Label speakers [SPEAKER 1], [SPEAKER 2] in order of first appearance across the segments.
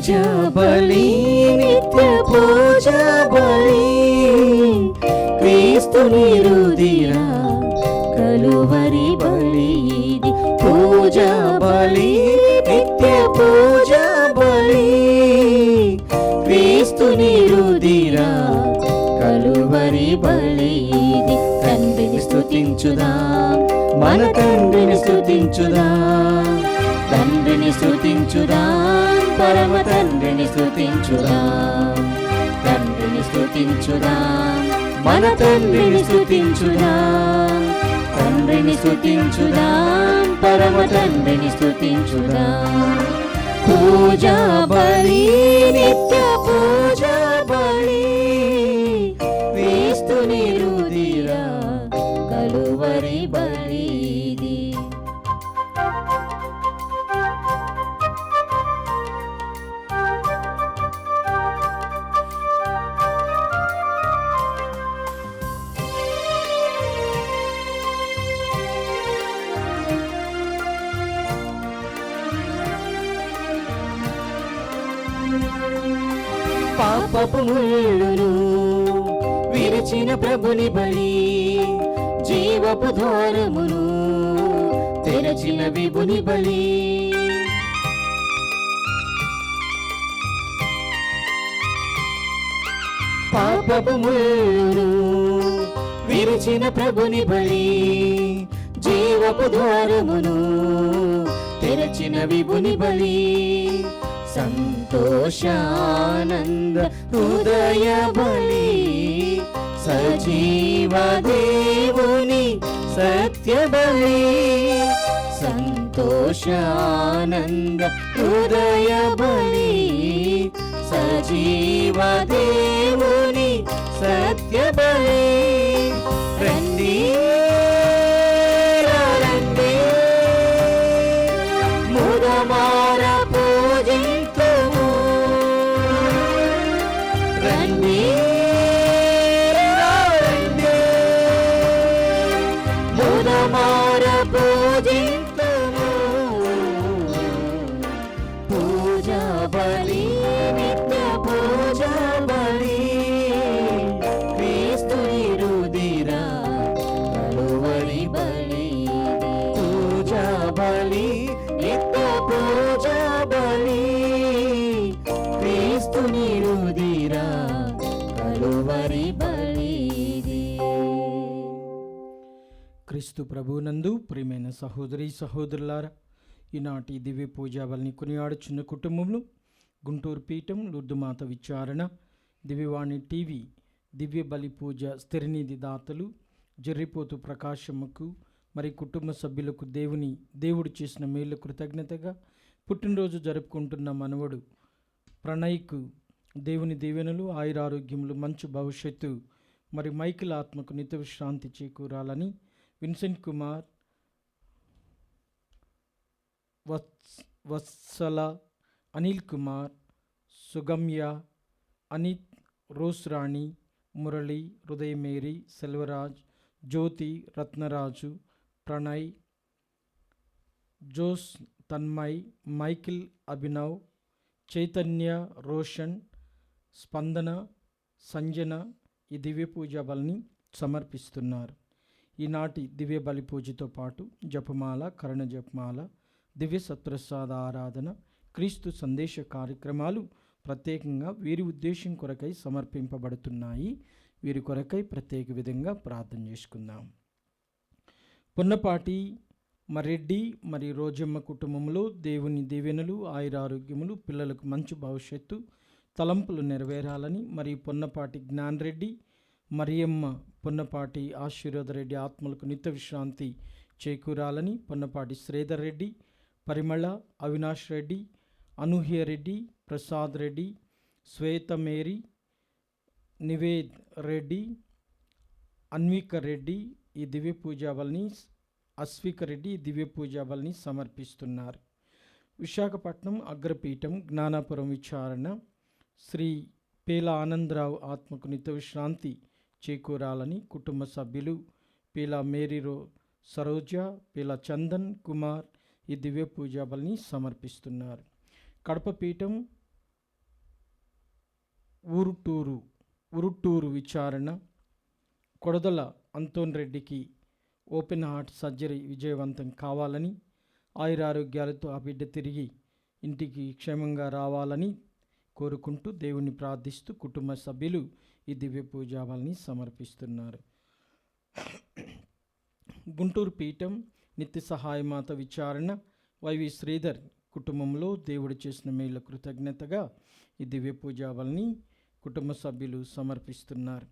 [SPEAKER 1] పూజా బలి నిత్య పూజా బలి క్రీస్తుని రుధిరా కలువరి బలి ఇది పూజా బలి నిత్య పూజా బలి క్రీస్తుని రుధిరా కలువరి బలి ఇది తండ్రిని స్తుతించుదా మన తండ్రిని స్తుతించుదా తండ్రిని స్తుతించుదా పరమ తండ్రిని స్తుతించుదా తండ్రిని స్తుతించుదా మన తండ్రిని స్తుతించుదా తండ్రిని స్తుతించుదా పరమ తండ్రిని స్తుతించుదా పూజా బలి నిత్య పూజా బలి క్రీస్తుని రుధిరా కలువరి బలి ఇది పాపపు ముళ్ళును విరిచిన ప్రభుని బలి జీవపు ద్వారమును తెరచిన విభుని బలి పాపపు ముళ్ళును విరిచిన ప్రభుని బలి జీవపు ద్వారమును తెరచిన విభుని బలి సంతోషానంద హృదయ బలి సజీవ దేవుని సత్య బలి సంతోషానంద హృదయ బలి సజీవ దేవుని సత్య బలి రండి రండి ముదమార పూజింతుము రండి రండి ముదమార పూజింతుము పూజా బలి నిత్య పూజా బలి క్రీస్తుని రుధిరా కలువరి బలి పూజా బలి నిత్య పూజా బలి క్రీస్తుని రుధిరా కలువరి బలి
[SPEAKER 2] క్రీస్తు ప్రభువునందు ప్రియమైన సహోదరి సహోదరులారా, ఈనాటి దివ్య పూజా బలిని కొనియాడుచున్న కుటుంబంలో గుంటూరు పీఠం లూర్దుమాత విచారణ దివ్యవాణి టీవీ దివ్య బలి పూజ స్థిరనిధి దాతలు జర్రిపోతు ప్రకాశమ్మకు మరి కుటుంబ సభ్యులకు దేవుడు చేసిన మేలు కృతజ్ఞతగా పుట్టినరోజు జరుపుకుంటున్న మనవడు ప్రణయ్కు దేవుని దీవెనలు ఆయురారోగ్యములు మంచి భవిష్యత్తు మరి మైకిల్ ఆత్మకు నిత్య విశ్రాంతి చేకూరాలని విన్సెంట్ కుమార్ వత్సల అనిల్ కుమార్ సుగమ్య అనిత్ రోస్రాణి మురళి హృదయమేరి సెల్వరాజ్ జ్యోతి రత్నరాజు ప్రణయ్ జోస్ తన్మయ్ మైకిల్ అభినవ్ చైతన్య రోషన్ స్పందన సంజన ఈ దివ్య పూజా బలిని సమర్పిస్తున్నారు. ఈనాటి దివ్య బలి పూజతో పాటు జపమాల కరణ జపమాల దివ్య సత్ప్రసాద ఆరాధన క్రీస్తు సందేశ కార్యక్రమాలు ప్రత్యేకంగా వీరి ఉద్దేశం కొరకై సమర్పింపబడుతున్నాయి. వీరి కొరకై ప్రత్యేక విధంగా ప్రార్థన చేసుకుందాం. పున్నపాటి మరెడ్డి మరి రోజమ్మ కుటుంబంలో దేవుని దీవెనలు ఆయురారోగ్యములు పిల్లలకు మంచి భవిష్యత్తు తలంపులు నెరవేరాలని మరి పొన్నపాటి జ్ఞానరెడ్డి మరియమ్మ పొన్నపాటి ఆశీర్వాదరెడ్డి ఆత్మలకు నిత్య విశ్రాంతి చేకూరాలని పొన్నపాటి శ్రీధర్ రెడ్డి పరిమళ అవినాష్ రెడ్డి అనూహ్య రెడ్డి ప్రసాద్ రెడ్డి శ్వేత మేరీ నివేద్ రెడ్డి అన్విక రెడ్డి ఈ దివ్య పూజా బలిని అస్విక రెడ్డి దివ్య పూజా బలిని సమర్పిస్తున్నారు. విశాఖపట్నం అగ్రపీఠం జ్ఞానాపురం విచారణ శ్రీ పేల ఆనందరావు ఆత్మకు నిత్య విశ్రాంతి చేకూరాలని కుటుంబ సభ్యులు పేల మేరీరో సరోజ పేల చందన్ కుమార్ ఈ దివ్య పూజా బలిని సమర్పిస్తున్నారు. కడప పీఠం ఉరుట్టూరు విచారణ, కొడదల అంతోన్ రెడ్డికి ఓపెన్ హార్ట్ సర్జరీ విజయవంతం కావాలని, ఆయురారోగ్యాలతో ఆ బిడ్డ తిరిగి ఇంటికి క్షేమంగా రావాలని కోరుకుంటూ దేవుని ప్రార్థిస్తూ కుటుంబ సభ్యులు ఈ దివ్య పూజావల్ని సమర్పిస్తున్నారు. గుంటూరు పీఠం నిత్య సహాయమాత విచారణ వైవి శ్రీధర్ కుటుంబంలో దేవుడు చేసిన మేలు కృతజ్ఞతగా ఈ దివ్య పూజావల్ని కుటుంబ సభ్యులు సమర్పిస్తున్నారు.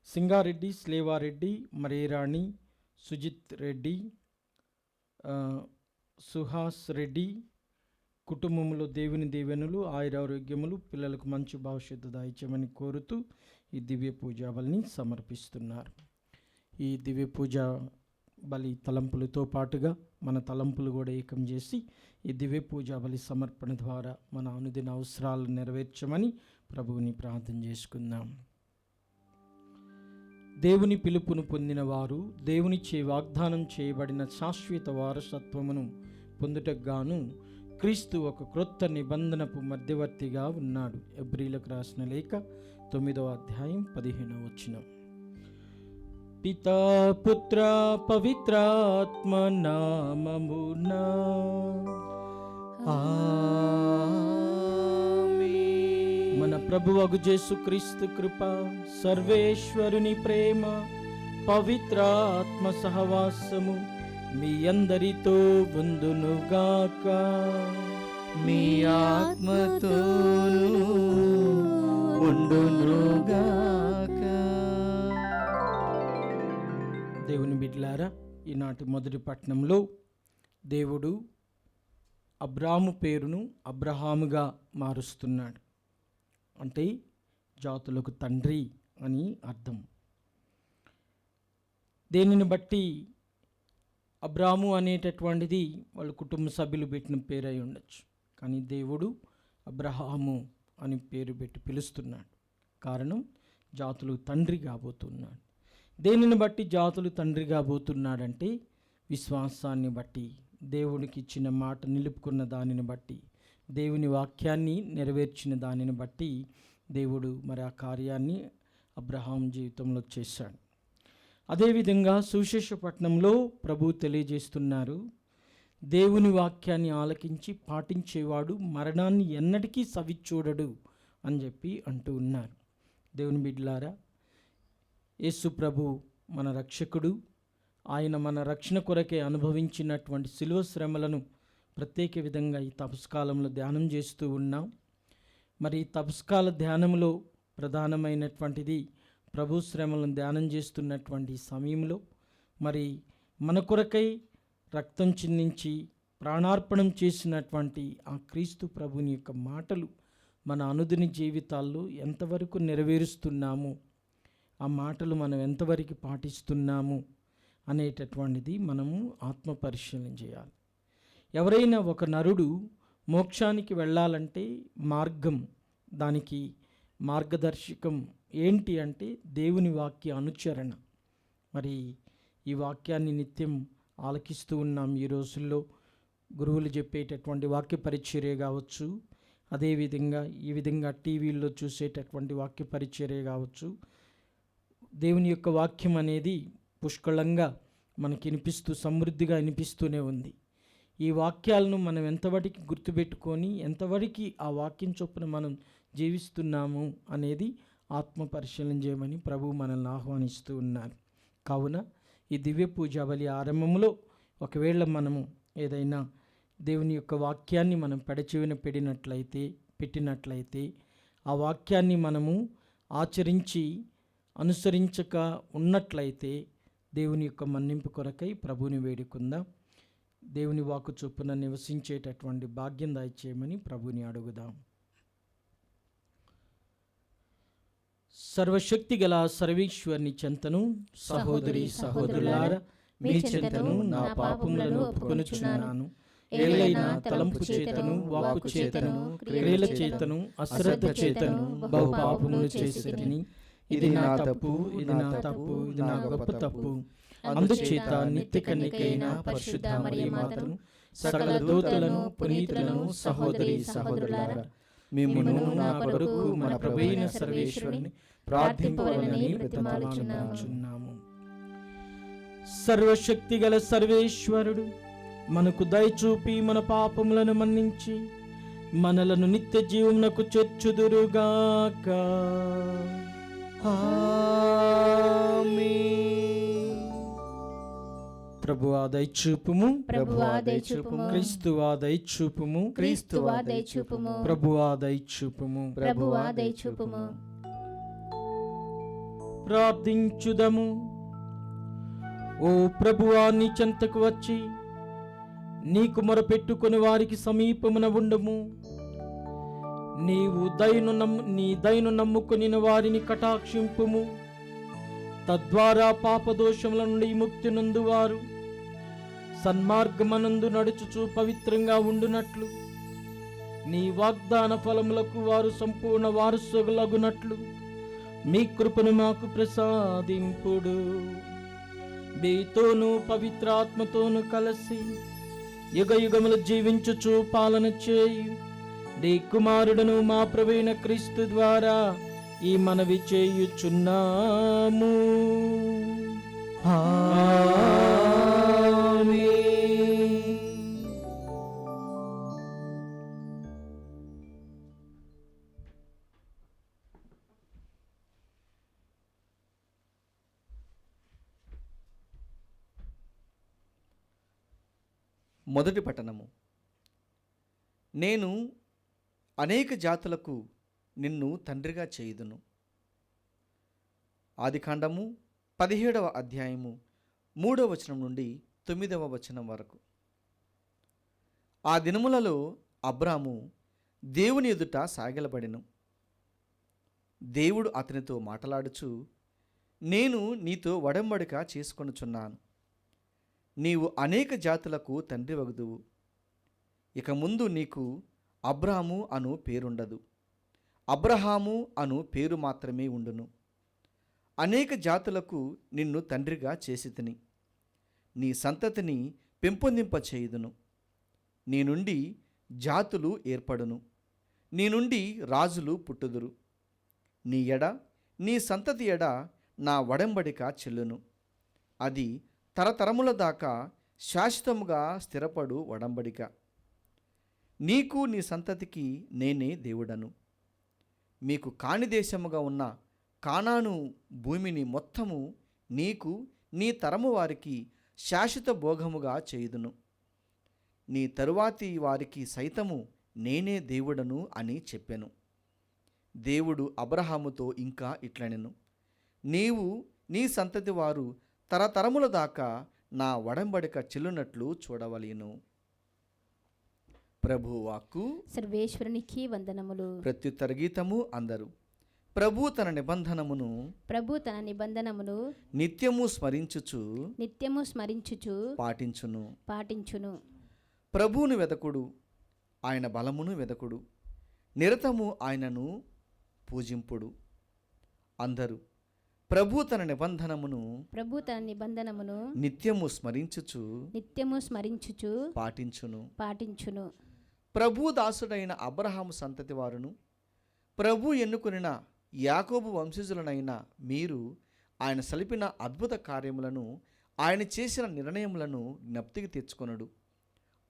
[SPEAKER 2] సింగారెడ్డి, స్లేవారెడ్డి, మరేరాణి, సుజిత్ రెడ్డి, సుహాస్ రెడ్డి కుటుంబంలో దేవుని దీవెనలు, ఆయురారోగ్యములు, పిల్లలకు మంచి భవిష్యత్తు దాయిచ్చమని కోరుతూ ఈ దివ్య పూజావల్ని సమర్పిస్తున్నారు. ఈ దివ్య పూజ బలి తలంపులతో పాటుగా మన తలంపులు కూడా ఏకం చేసి ఈ దివ్య పూజా బలి సమర్పణ ద్వారా మన అనుదిన అవసరాలను నెరవేర్చమని ప్రభువుని ప్రార్థన చేసుకుందాం. దేవుని పిలుపును పొందిన వారు దేవునిచే వాగ్దానం చేయబడిన శాశ్వత వారసత్వమును పొందుటకు గాను క్రీస్తు ఒక క్రొత్త నిబంధనపు మధ్యవర్తిగా ఉన్నాడు. ఎబ్రీలకు రాసిన లేఖ 9వ అధ్యాయం 15వ వచనం. పితా పుత్ర పవిత్రాత్మ నామమునా మన ప్రభువగు యేసుక్రీస్తు కృప, సర్వేశ్వరుని ప్రేమ, పవిత్రాత్మ సహవాసము మీ అందరితో ఉండునుగాక.
[SPEAKER 1] మీ ఆత్మతోనూ ఉండునుగాక.
[SPEAKER 2] దేవుని బిడ్డలారా, ఈనాటి మొదటి పట్టణంలో దేవుడు అబ్రాము పేరును అబ్రహాముగా మారుస్తున్నాడు. అంటే జాతులకు తండ్రి అని అర్థం. దేనిని బట్టి అబ్రాము అనేటటువంటిది వాళ్ళ కుటుంబ సభ్యులు పెట్టిన పేరు అయి ఉండొచ్చు, కానీ దేవుడు అబ్రహాము అని పేరు పెట్టి పిలుస్తున్నాడు. కారణం, జాతులు తండ్రి కాబోతున్నాడు. దేనిని బట్టి జాతులు తండ్రి కాబోతున్నాడంటే విశ్వాసాన్ని బట్టి, దేవునికి ఇచ్చిన మాట నిలుపుకున్న దానిని బట్టి, దేవుని వాక్యాన్ని నెరవేర్చిన దానిని బట్టి దేవుడు మరి ఆ కార్యాన్ని అబ్రహాం జీవితంలో చేశాడు. అదేవిధంగా సువిశేషపట్నంలో ప్రభు తెలియజేస్తున్నారు, దేవుని వాక్యాన్ని ఆలకించి పాటించేవాడు మరణాన్ని ఎన్నటికీ సవిచూడడు అని చెప్పి అంటూ ఉన్నారు. దేవుని బిడ్డలారా, యేసు ప్రభు మన రక్షకుడు. ఆయన మన రక్షణ కొరకే అనుభవించినటువంటి శిలువ శ్రమలను ప్రత్యేక విధంగా ఈ తపస్కాలంలో ధ్యానం చేస్తూ ఉన్నాం. మరి ఈ తపస్కాల ధ్యానంలో ప్రధానమైనటువంటిది ప్రభు శ్రమలను ధ్యానం చేస్తున్నటువంటి సమయంలో మరి మన కొరకై రక్తం చిందించి ప్రాణార్పణం చేసినటువంటి ఆ క్రీస్తు ప్రభుని యొక్క మాటలు మన అనుదిన జీవితాల్లో ఎంతవరకు నెరవేరుస్తున్నాము, ఆ మాటలు మనం ఎంతవరకు పాటిస్తున్నాము అనేటటువంటిది మనము ఆత్మ పరిశీలన చేయాలి. ఎవరైనా ఒక నరుడు మోక్షానికి వెళ్ళాలంటే మార్గం, దానికి మార్గదర్శకం ఏంటి అంటే దేవుని వాక్య అనుచరణ. మరి ఈ వాక్యాన్ని నిత్యం ఆలకిస్తూ ఉన్నాం. ఈ రోజుల్లో గురువులు చెప్పేటటువంటి వాక్య పరిచర్య కావచ్చు, అదేవిధంగా ఈ విధంగా టీవీల్లో చూసేటటువంటి వాక్య పరిచర్య కావచ్చు. దేవుని యొక్క వాక్యం అనేది పుష్కలంగా మనకి వినిపిస్తూ సమృద్ధిగా వినిపిస్తూనే ఉంది. ఈ వాక్యాలను మనం ఎంతవరకు గుర్తుపెట్టుకొని ఎంతవరకు ఆ వాక్యం చొప్పున మనం జీవిస్తున్నాము అనేది ఆత్మ పరిశీలన చేయమని ప్రభు మనల్ని ఆహ్వానిస్తూ ఉన్నారు. కావున ఈ దివ్య పూజా బలి ఆరంభంలో ఒకవేళ మనము ఏదైనా దేవుని యొక్క వాక్యాన్ని మనం పెడచెవిన పెట్టినట్లయితే ఆ వాక్యాన్ని మనము ఆచరించి అనుసరించక ఉన్నట్లయితే దేవుని యొక్క మన్నింపు కొరకై ప్రభువుని వేడుకుందాం. దేవుని వాక్కు చొప్పున నివసించేటటువంటి భాగ్యం దయచేయమని ప్రభుని అడుగుదాం. సర్వశక్తి గల సర్వేశ్వరుని చెంతను సహోదరి సహోదరులారా మీ చెంతను నా పాపములను ఒప్పుకొనుచున్నాను. ఏలైనా తలంపు చేతను, వాక్కు చేతను, క్రియల చేతను, అశ్రద్ధ చేతను బహు పాపములు చేసితిని. ఇది నా తప్పు, ఇది నా తప్పు, ఇది నా గొప్ప తప్పు. అందుచేత నిత్య కన్యకైన పరిశుద్ధ మరియమాతను, సకల దూతలను, పునీతులను, సహోదరి సహోదరులారా
[SPEAKER 1] మిమ్మును నా కొరకు మన ప్రభువైన సర్వేశ్వరుని ప్రార్థింపవలెనని బ్రతిమాలుచున్నాము.
[SPEAKER 2] బ్రతిమాలుచున్నాము. సర్వశక్తి గల సర్వేశ్వరుడు మనకు దయచూపి మన పాపములను మన్నించి మనలను నిత్య జీవమునకు చేర్చుదురుగాక.
[SPEAKER 1] ఆమేన్.
[SPEAKER 2] ప్రభువా దయచూపుము,
[SPEAKER 3] ప్రభువా దయచూపుము,
[SPEAKER 2] క్రీస్తువా దయచూపుము,
[SPEAKER 3] క్రీస్తువా దయచూపుము,
[SPEAKER 2] ప్రభువా దయచూపుము.
[SPEAKER 3] ప్రభువా దయచూపుము.
[SPEAKER 2] ప్రార్థించుదము. ఓ ప్రభువా, నీ చెంతకు వచ్చి నీకు మొరపెట్టుకుని వారికి సమీపమున ఉండము. నీ దయను నమ్ముకుని వారిని కటాక్షింపుము. తద్వారా పాపదోషముల నుండి ముక్తి నొందువారు సన్మార్గమనందు నడుచుచు పవిత్రంగా ఉండునట్లు, నీ వాగ్దాన ఫలములకు వారు సంపూర్ణ వారసులగునట్లు మీ కృపను మాకు ప్రసాదింపుడు. మీతోనూ పవిత్రాత్మతోనూ కలిసి యుగ యుగములు జీవించుచు పాలన చేయు నీ కుమారుడును మా ప్రభువైన క్రీస్తు ద్వారా ఈ మనవి చేయుచున్నాము.
[SPEAKER 1] ఆమేన్. మొదటి పట్టణము. నేను అనేక జాతులకు నిన్ను తండ్రిగా చేయుదును. ఆదికాండము 17వ అధ్యాయము 3వ వచనం నుండి 9వ వచనం వరకు. ఆ దినములలో అబ్రాము దేవుని ఎదుట సాగిలబడెను. దేవుడు అతనితో మాటలాడుచు, నేను నీతో ఒడంబడిక చేసుకొనుచున్నాను. నీవు అనేక జాతులకు తండ్రి వగుదువు. ఇక ముందు నీకు అబ్రాము అను పేరుండదు, అబ్రహాము అను పేరు మాత్రమే ఉండును. అనేక జాతులకు నిన్ను తండ్రిగా చేసితిని. నీ సంతతిని పెంపొందింపచేయుదును. నీ నుండి జాతులు ఏర్పడును. నీ నుండి రాజులు పుట్టుదురు. నీ ఎడ, నీ సంతతి ఎడ నా ఒడంబడిక చెల్లును. అది తరతరముల దాకా శాశ్వతముగా స్థిరపడు ఒడంబడిక. నీకు నీ సంతతికి నేనే దేవుడను. మీకు కాని దేశముగా ఉన్న కానాను భూమిని మొత్తము నీకు నీ తరము వారికి శాశ్వత భోగముగా చేయుదును. నీ తరువాతి వారికి సైతము నేనే దేవుడను అని చెప్పెను. దేవుడు అబ్రహాముతో ఇంకా ఇట్లనెను, నీవు నీ సంతతి వారు తరతరముల దాకా నా ఒడంబడిక చెల్లునట్లు చూడవలెను. ప్రభువాక్కు.
[SPEAKER 3] సర్వేశ్వరునికి వందనములు.
[SPEAKER 1] ప్రత్యుత్తర గీతము అందరూ. ప్రభు తన నిబంధనమును నిత్యము స్మరించుచు పాటించును. ప్రభువును వెదకుడు, ఆయన బలమును వెదకుడు, నిరతము ఆయనను పూజింపుడు. అందరూ ప్రభు తన నిబంధనమును నిత్యము స్మరించుచు పాటించును. ప్రభు దాసుడైన అబ్రహాము సంతతి వారును, ప్రభు ఎన్నుకొనిన యాకోబు వంశజులనైన మీరు ఆయన సలిపిన అద్భుత కార్యములను, ఆయన చేసిన నిర్ణయములను జ్ఞప్తికి తెచ్చుకొనుడు.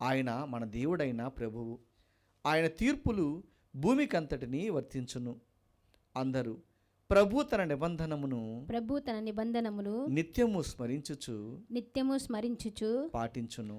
[SPEAKER 1] ఆయన మన దేవుడైన ప్రభువు. ఆయన తీర్పులు భూమికంతటిని వర్తించును. అందరూ ప్రభు తన నిబంధనమును నిత్యము స్మరించుచు పాటించును.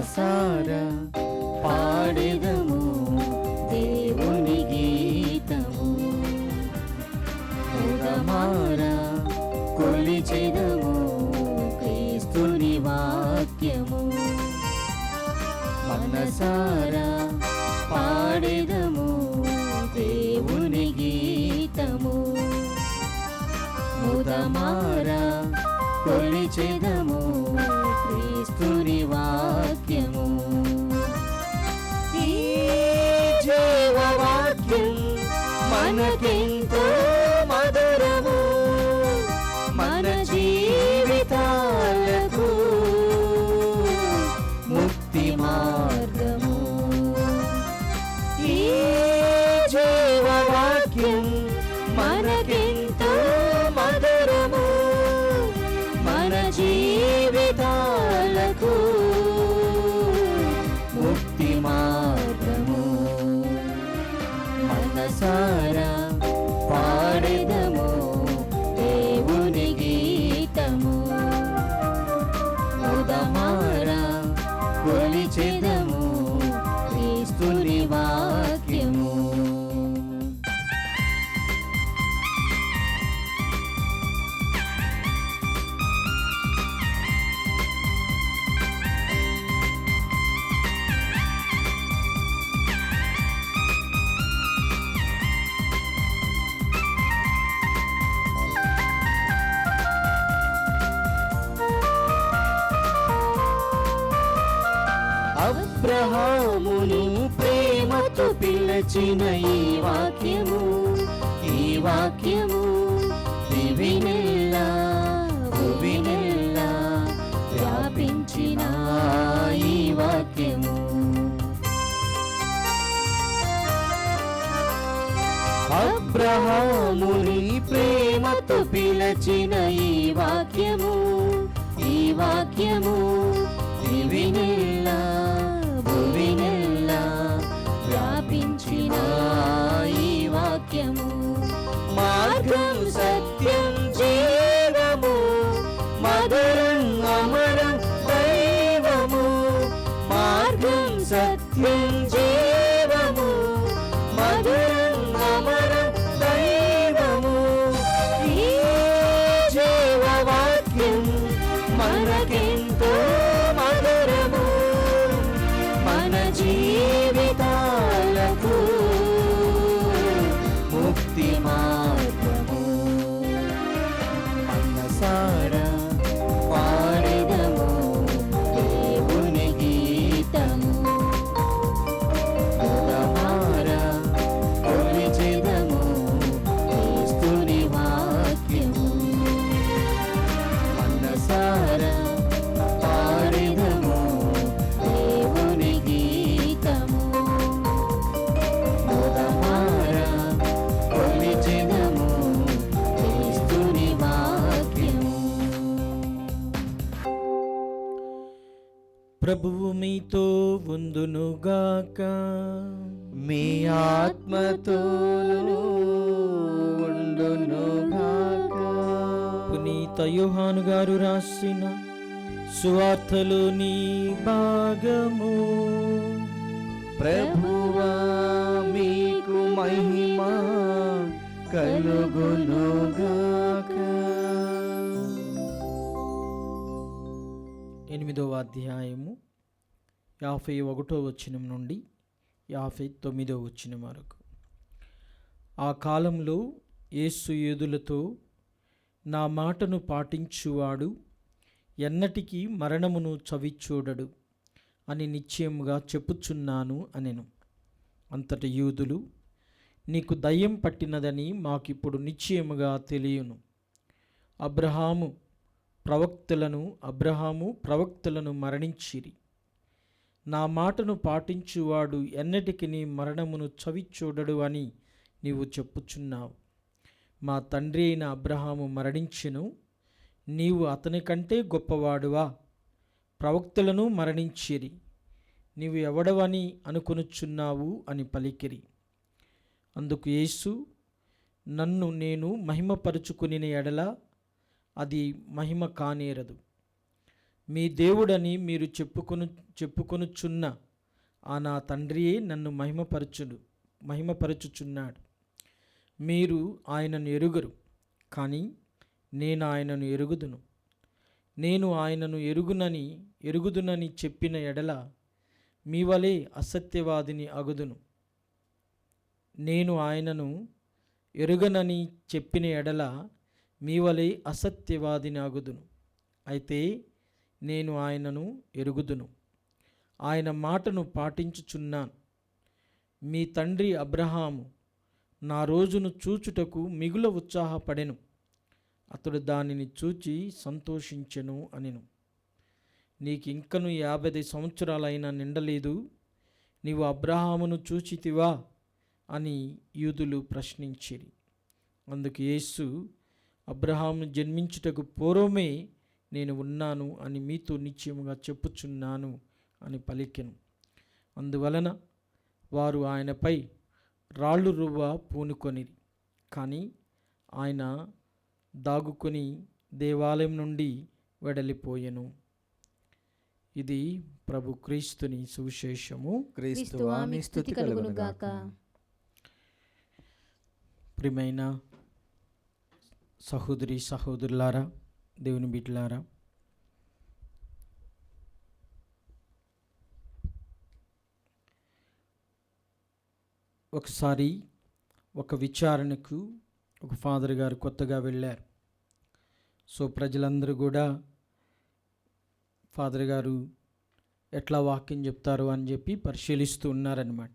[SPEAKER 1] మనసారా పాడెదము దేవుని గీతము, ఉదమారా కొలిచెదము క్రీస్తుని వాక్యము. మనసారా పాడెదము దేవుని గీతము, ఉదమారా కొలిచెదము క్రీస్తుని వాక్యము. ఈ జీవవాక్యం మనకెంతో మధురము, మన జీవితాలకు ముక్తి మార్గము. ఈ జీవవాక్యం మనకెంతో మధురము, మన జీవితాలకు ముక్తి మార్గము. మనసారా పాడెదము దేవుని గీతము, ఉదమారా కొలిచెదము క్రీస్తుని వాక్యము. అబ్రహామును ప్రేమతో పిలచిన ఈ వాక్యము, ఈ వాక్యము దివినెల్లా భువినెల్లా వ్యాపించిన ఈ వాక్యము. అబ్రహాముని ప్రేమతో పిలచిన ఈ వాక్యము, ఈ వాక్యము దివినెల్లా భువినెల్లా వ్యాపించిన ఈ వాక్యము. మార్గం సత్యం జీవము, మధురం అమరం దైవము. మార్గం సత్యం జీవము, మధురం అమరం దైవము. ఈ జీవవాక్యం మనకెంతో మధురము, మన జీవితాలకు ముక్తి మార్గము. మనసారా పాడెదము దేవుని గీతము, ఉదమారా కొలిచెదము క్రీస్తుని వాక్యము. మనసారా పాడెదము దేవుని గీతము, ఉదమారా కొలిచెదము క్రీస్తుని వాక్యము.
[SPEAKER 2] ప్రభువు మీతో ఉందునుగాక.
[SPEAKER 1] మీ ఆత్మతోను ఉండునుగాక.
[SPEAKER 2] పునీత యోహాను గారు రాసిన సువార్తలోని భాగము.
[SPEAKER 1] ప్రభువా మీకు మహిమ కలుగునుగాక.
[SPEAKER 2] 8వ అధ్యాయము 51వ వచనం నుండి 59వ వచనం వరకు. ఆ కాలంలో యేసు యూదులతో, నా మాటను పాటించువాడు ఎన్నటికీ మరణమును చవిచూడడు అని నిశ్చయముగా చెప్పుచున్నాను అనెను. అంతటి యూదులు, నీకు దయ్యం పట్టినదని మాకిప్పుడు నిశ్చయముగా తెలియను. అబ్రహాము ప్రవక్తలను మరణించిరి. నా మాటను పాటించువాడు ఎన్నటికి మరణమును చవిచూడడు అని నీవు చెప్పుచున్నావు. మా తండ్రి అయిన అబ్రహాము మరణించెను, నీవు అతని కంటే గొప్పవాడువా? ప్రవక్తలను మరణించిరి, నీవు ఎవడవని అనుకొనుచున్నావు అని పలికిరి. అందుకు యేసు, నన్ను నేను మహిమపరుచుకుని ఎడల అది మహిమ కానేరదు. మీ దేవుడని మీరు చెప్పుకొనుచున్న ఆ నా తండ్రియే నన్ను మహిమపరచుచున్నాడు. మీరు ఆయనను ఎరుగరు, కానీ నేను ఆయనను ఎరుగుదును. నేను ఆయనను ఎరుగుదునని చెప్పిన ఎడల మీ వలె అసత్యవాదిని అగుదును. నేను ఆయనను ఎరుగనని చెప్పిన ఎడల మీ వలె అసత్యవాదిని అగుదును. అయితే నేను ఆయనను ఎరుగుదును, ఆయన మాటను పాటించుచున్నాను. మీ తండ్రి అబ్రహాము నా రోజును చూచుటకు మిగుల ఉత్సాహపడెను, అతడు దానిని చూచి సంతోషించెను అనెను. నీకింకను 50 సంవత్సరాలైనా నిండలేదు, నీవు అబ్రహామును చూచితివా అని యూదులు ప్రశ్నించిరి. అందుకు యేసు, అబ్రహాము జన్మించుటకు పూర్వమే నేను ఉన్నాను అని మీతో నిశ్చయముగా చెప్పుచున్నాను అని పలికెను. అందువలన వారు ఆయనపై రాళ్ళు రువ్వ పూనుకొనిరి. కానీ ఆయన దాగుకొని దేవాలయం నుండి వెడలిపోయెను. ఇది ప్రభు క్రీస్తుని సువిశేషము.
[SPEAKER 1] క్రీస్తువా మీకు స్తుతి కలుగును గాక.
[SPEAKER 2] ప్రియమైన సహోదరి సహోదరులారా, దేవుని బిడ్డలారా, ఒకసారి ఒక విచారణకు ఒక ఫాదర్ గారు కొత్తగా వెళ్ళారు. సో ప్రజలందరూ కూడా ఫాదర్ గారు ఎట్లా వాక్యం చెప్తారు అని చెప్పి పరిశీలిస్తూ ఉన్నారనమాట.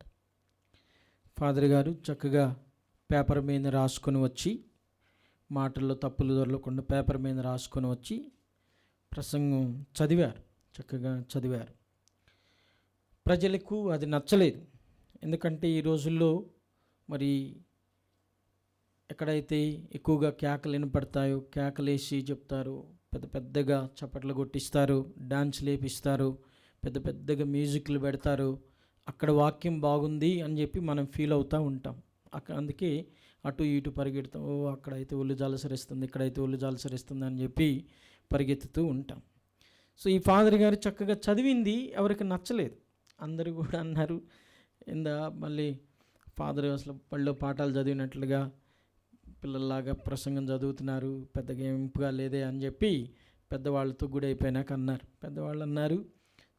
[SPEAKER 2] ఫాదర్ గారు చక్కగా పేపర్ మీద రాసుకొని వచ్చి, మాటల్లో తప్పులు దొరలకుండా పేపర్ మీద రాసుకొని వచ్చి ప్రసంగం చదివారు, చక్కగా చదివారు. ప్రజలకు అది నచ్చలేదు. ఎందుకంటే ఈ రోజుల్లో మరి ఎక్కడైతే ఎక్కువగా కేకలు వినపడతాయో కేకలేసి చెప్తారు, పెద్ద పెద్దగా చప్పట్లు కొట్టిస్తారు, డాన్స్ లేపిస్తారు, పెద్ద పెద్దగా మ్యూజిక్లు పెడతారు, అక్కడ వాక్యం బాగుంది అని చెప్పి మనం ఫీల్ అవుతూ ఉంటాం. అందుకే అటు ఇటు పరిగెడతాం. అక్కడైతే ఒళ్ళు జాలసరిస్తుంది, ఇక్కడైతే ఒళ్ళు జాలసరిస్తుంది అని చెప్పి పరిగెత్తుతూ ఉంటాం. సో ఈ ఫాదర్ గారు చక్కగా చదివింది ఎవరికి నచ్చలేదు. అందరూ కూడా అన్నారు, మళ్ళీ ఫాదర్ అసలు బళ్ళో పాఠాలు చదివినట్లుగా పిల్లల్లాగా ప్రసంగం చదువుతున్నారు, పెద్దగా ఏంపుగా లేదే అని చెప్పి పెద్దవాళ్ళతో కూడా అయిపోయినాక అన్నారు. పెద్దవాళ్ళు అన్నారు,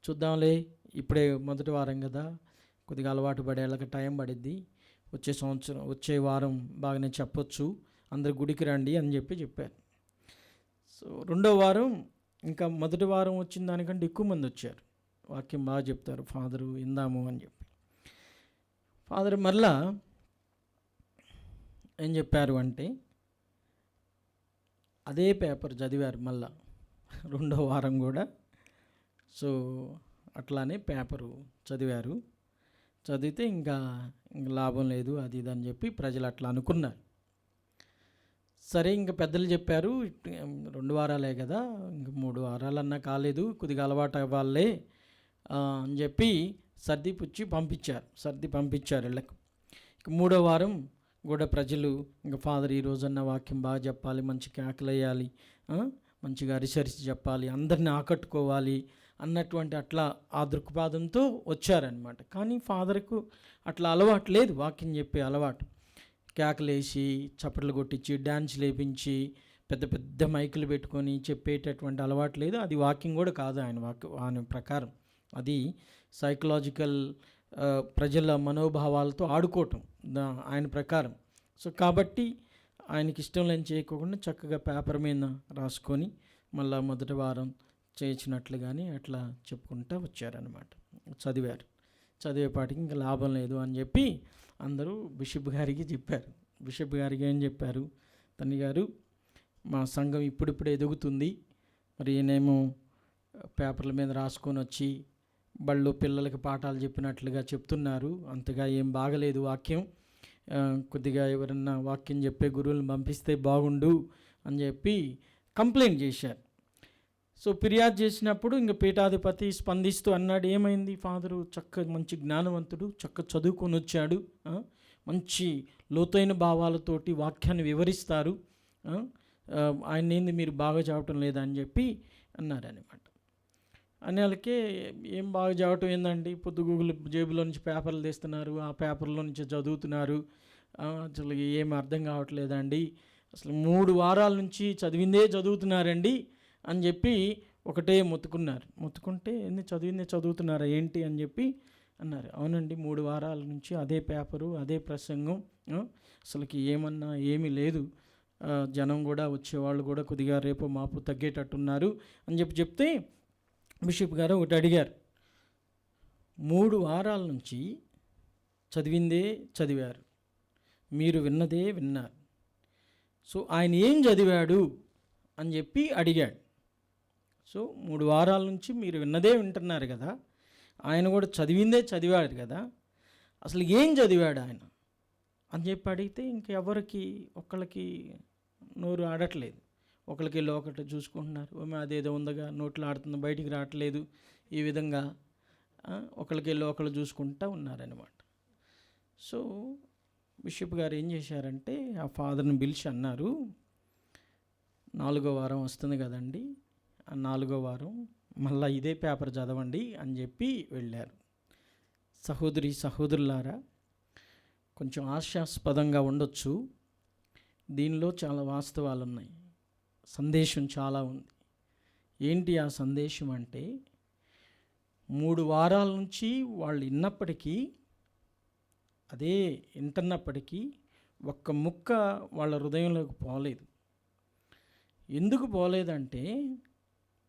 [SPEAKER 2] చూద్దాంలే, ఇప్పుడే మొదటి వారం కదా, కొద్దిగా అలవాటు పడేళ్ళకి టైం పడిద్ది, వచ్చే వారం బాగానే చెప్పొచ్చు, అందరు గుడికి రండి అని చెప్పారు. సో రెండో వారం ఇంకా మొదటి వారం వచ్చిన దానికంటే ఎక్కువ మంది వచ్చారు. వాక్యం బాగా చెప్తారు ఫాదరు, ఇందాము అని చెప్పి. ఫాదర్ మళ్ళా ఏం చెప్పారు అంటే, అదే పేపర్ చదివారు మళ్ళా రెండో వారం కూడా. సో అట్లానే పేపరు చదివారు. చదివితే ఇంకా లాభం లేదు అది ఇది అని చెప్పి ప్రజలు అట్లా అనుకున్నారు. సరే, ఇంకా పెద్దలు చెప్పారు, 2 వారాలే కదా, ఇంక 3 వారాలన్నా కాలేదు, కొద్దిగా అలవాటు అవ్వాలే అని చెప్పి సర్ది పంపించారు ఇళ్ళకు. ఇక 3వ వారం కూడా ప్రజలు ఇంకా ఫాదర్ ఈ రోజన్నా వాక్యం బాగా చెప్పాలి, మంచి కేకలు వేయాలి, మంచిగా అరిసరిసి చెప్పాలి, అందరిని ఆకట్టుకోవాలి అన్నటువంటి అట్లా ఆ దృక్పథంతో వచ్చారనమాట. కానీ ఫాదర్కు అట్లా అలవాటు లేదు, వాక్యం చెప్పే అలవాటు. కేకలేసి చప్పట్లు కొట్టించి డ్యాన్స్ లేపించి పెద్ద పెద్ద మైకులు పెట్టుకొని చెప్పేటటువంటి అలవాటు లేదు. అది వాక్యం కూడా కాదు ఆయన ప్రకారం. అది సైకలాజికల్ ప్రజల మనోభావాలతో ఆడుకోవటం ఆయన ప్రకారం. సో కాబట్టి ఆయనకి ఇష్టం లేని చేయకోకుండా చక్కగా పేపర్ మీద రాసుకొని మళ్ళీ మొదటి వారం చేయించినట్లుగానే అట్లా చెప్పుకుంటూ వచ్చారనమాట. చదివేపాటికి ఇంకా లాభం లేదు అని చెప్పి అందరూ బిషప్ గారికి చెప్పారు. బిషప్ గారికి ఏం చెప్పారు, తల్లి గారు, మా సంఘం ఇప్పుడిప్పుడే ఎదుగుతుంది, మరి ఈయనేమో పేపర్ల మీద రాసుకొని వచ్చి బళ్ళు పిల్లలకి పాఠాలు చెప్పినట్లుగా చెప్తున్నారు, అంతగా ఏం బాగలేదు వాక్యం, కొద్దిగా ఎవరన్నా వాక్యం చెప్పే గురువులను పంపిస్తే బాగుండు అని చెప్పి కంప్లైంట్ చేశారు. సో ఫిర్యాదు చేసినప్పుడు ఇంకా పీఠాధిపతి స్పందిస్తూ అన్నాడు, ఏమైంది, ఫాదరు మంచి జ్ఞానవంతుడు, చదువుకొని వచ్చాడు, మంచి లోతైన భావాలతోటి వాక్యాన్ని వివరిస్తారు, ఆయన ఏంది మీరు బాగా చెప్పటం లేదా అని చెప్పి అన్నారనమాట. అని వాళ్ళకి ఏం బాగా చదవటం ఏందండి, పొద్దుగూగులు జేబులో నుంచి పేపర్లు తీస్తున్నారు, ఆ పేపర్లో నుంచి చదువుతున్నారు, అసలు ఏం అర్థం కావట్లేదండి, అసలు 3 వారాల నుంచి చదివిందే చదువుతున్నారండి అని చెప్పి ఒకటే మొత్తుకుంటే చదివిందే చదువుతున్నారా ఏంటి అని చెప్పి అన్నారు. అవునండి, 3 వారాల నుంచి అదే పేపరు, అదే ప్రసంగం, అసలుకి ఏమన్నా ఏమీ లేదు, జనం కూడా వచ్చేవాళ్ళు కూడా కొద్దిగా రేపు మాపు తగ్గేటట్టున్నారు అని చెప్తే బిషప్ గారు ఒకటి అడిగారు. 3 వారాల నుంచి చదివిందే చదివారు, మీరు విన్నదే విన్నారు, సో ఆయన ఏం చదివాడు అని చెప్పి అడిగాడు. సో 3 వారాల నుంచి మీరు విన్నదే వింటున్నారు కదా, ఆయన కూడా చదివిందే చదివాడు కదా, అసలు ఏం చదివాడు ఆయన అని చెప్పి అడిగితే ఇంకెవరికి ఒక్కళ్ళకి నోరు ఆడట్లేదు. ఒకరికి ఒకటి చూసుకుంటున్నారు, అదేదో ఉందగా నోట్లో ఆడుతుంది బయటికి రావట్లేదు, ఈ విధంగా ఒకరికి ఒకళ్ళు చూసుకుంటూ ఉన్నారనమాట. సో బిషప్ గారు ఏం చేశారంటే ఆ ఫాదర్ని పిలిచి అన్నారు, 4వ వారం వస్తుంది కదండి, ఆ 4వ వారం మళ్ళీ ఇదే పేపర్ చదవండి అని చెప్పి వెళ్ళారు. సహోదరులారా, కొంచెం హాస్యాస్పదంగా ఉండొచ్చు, దీనిలో చాలా వాస్తవాలు ఉన్నాయి, సందేశం చాలా ఉంది. ఏంటి ఆ సందేశం అంటే, 3 వారాల నుంచి వాళ్ళు విన్నప్పటికీ, అదే వింటున్నప్పటికీ ఒక్క ముక్క వాళ్ళ హృదయంలోకి పోలేదు. ఎందుకు పోలేదంటే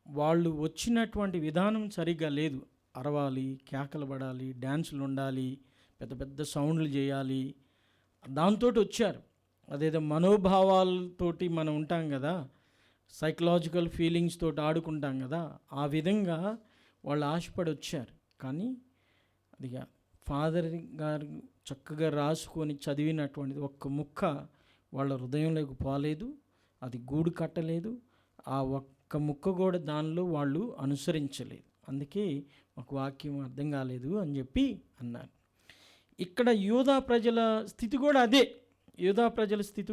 [SPEAKER 2] వాళ్ళు వచ్చినటువంటి విధానం సరిగ్గా లేదు. అరవాలి, కేకలు పడాలి, డ్యాన్సులు ఉండాలి, పెద్ద పెద్ద సౌండ్లు చేయాలి, దాంతో వచ్చారు. అదేదో మనోభావాలతోటి మనం ఉంటాం కదా, సైకలాజికల్ ఫీలింగ్స్ తోటి ఆడుకుంటాం కదా, ఆ విధంగా వాళ్ళు ఆశపడి వచ్చారు. కానీ అదిగా ఫాదర్ గారు చక్కగా రాసుకొని చదివినటువంటిది ఒక్క ముక్క వాళ్ళ హృదయంలోకి పోలేదు, అది గూడు కట్టలేదు, ఆ ఒక్క ముక్క కూడా దానిలో వాళ్ళు అనుసరించలేదు. అందుకే మాకు వాక్యం అర్థం కాలేదు అని చెప్పి అన్నారు. ఇక్కడ యూదా ప్రజల స్థితి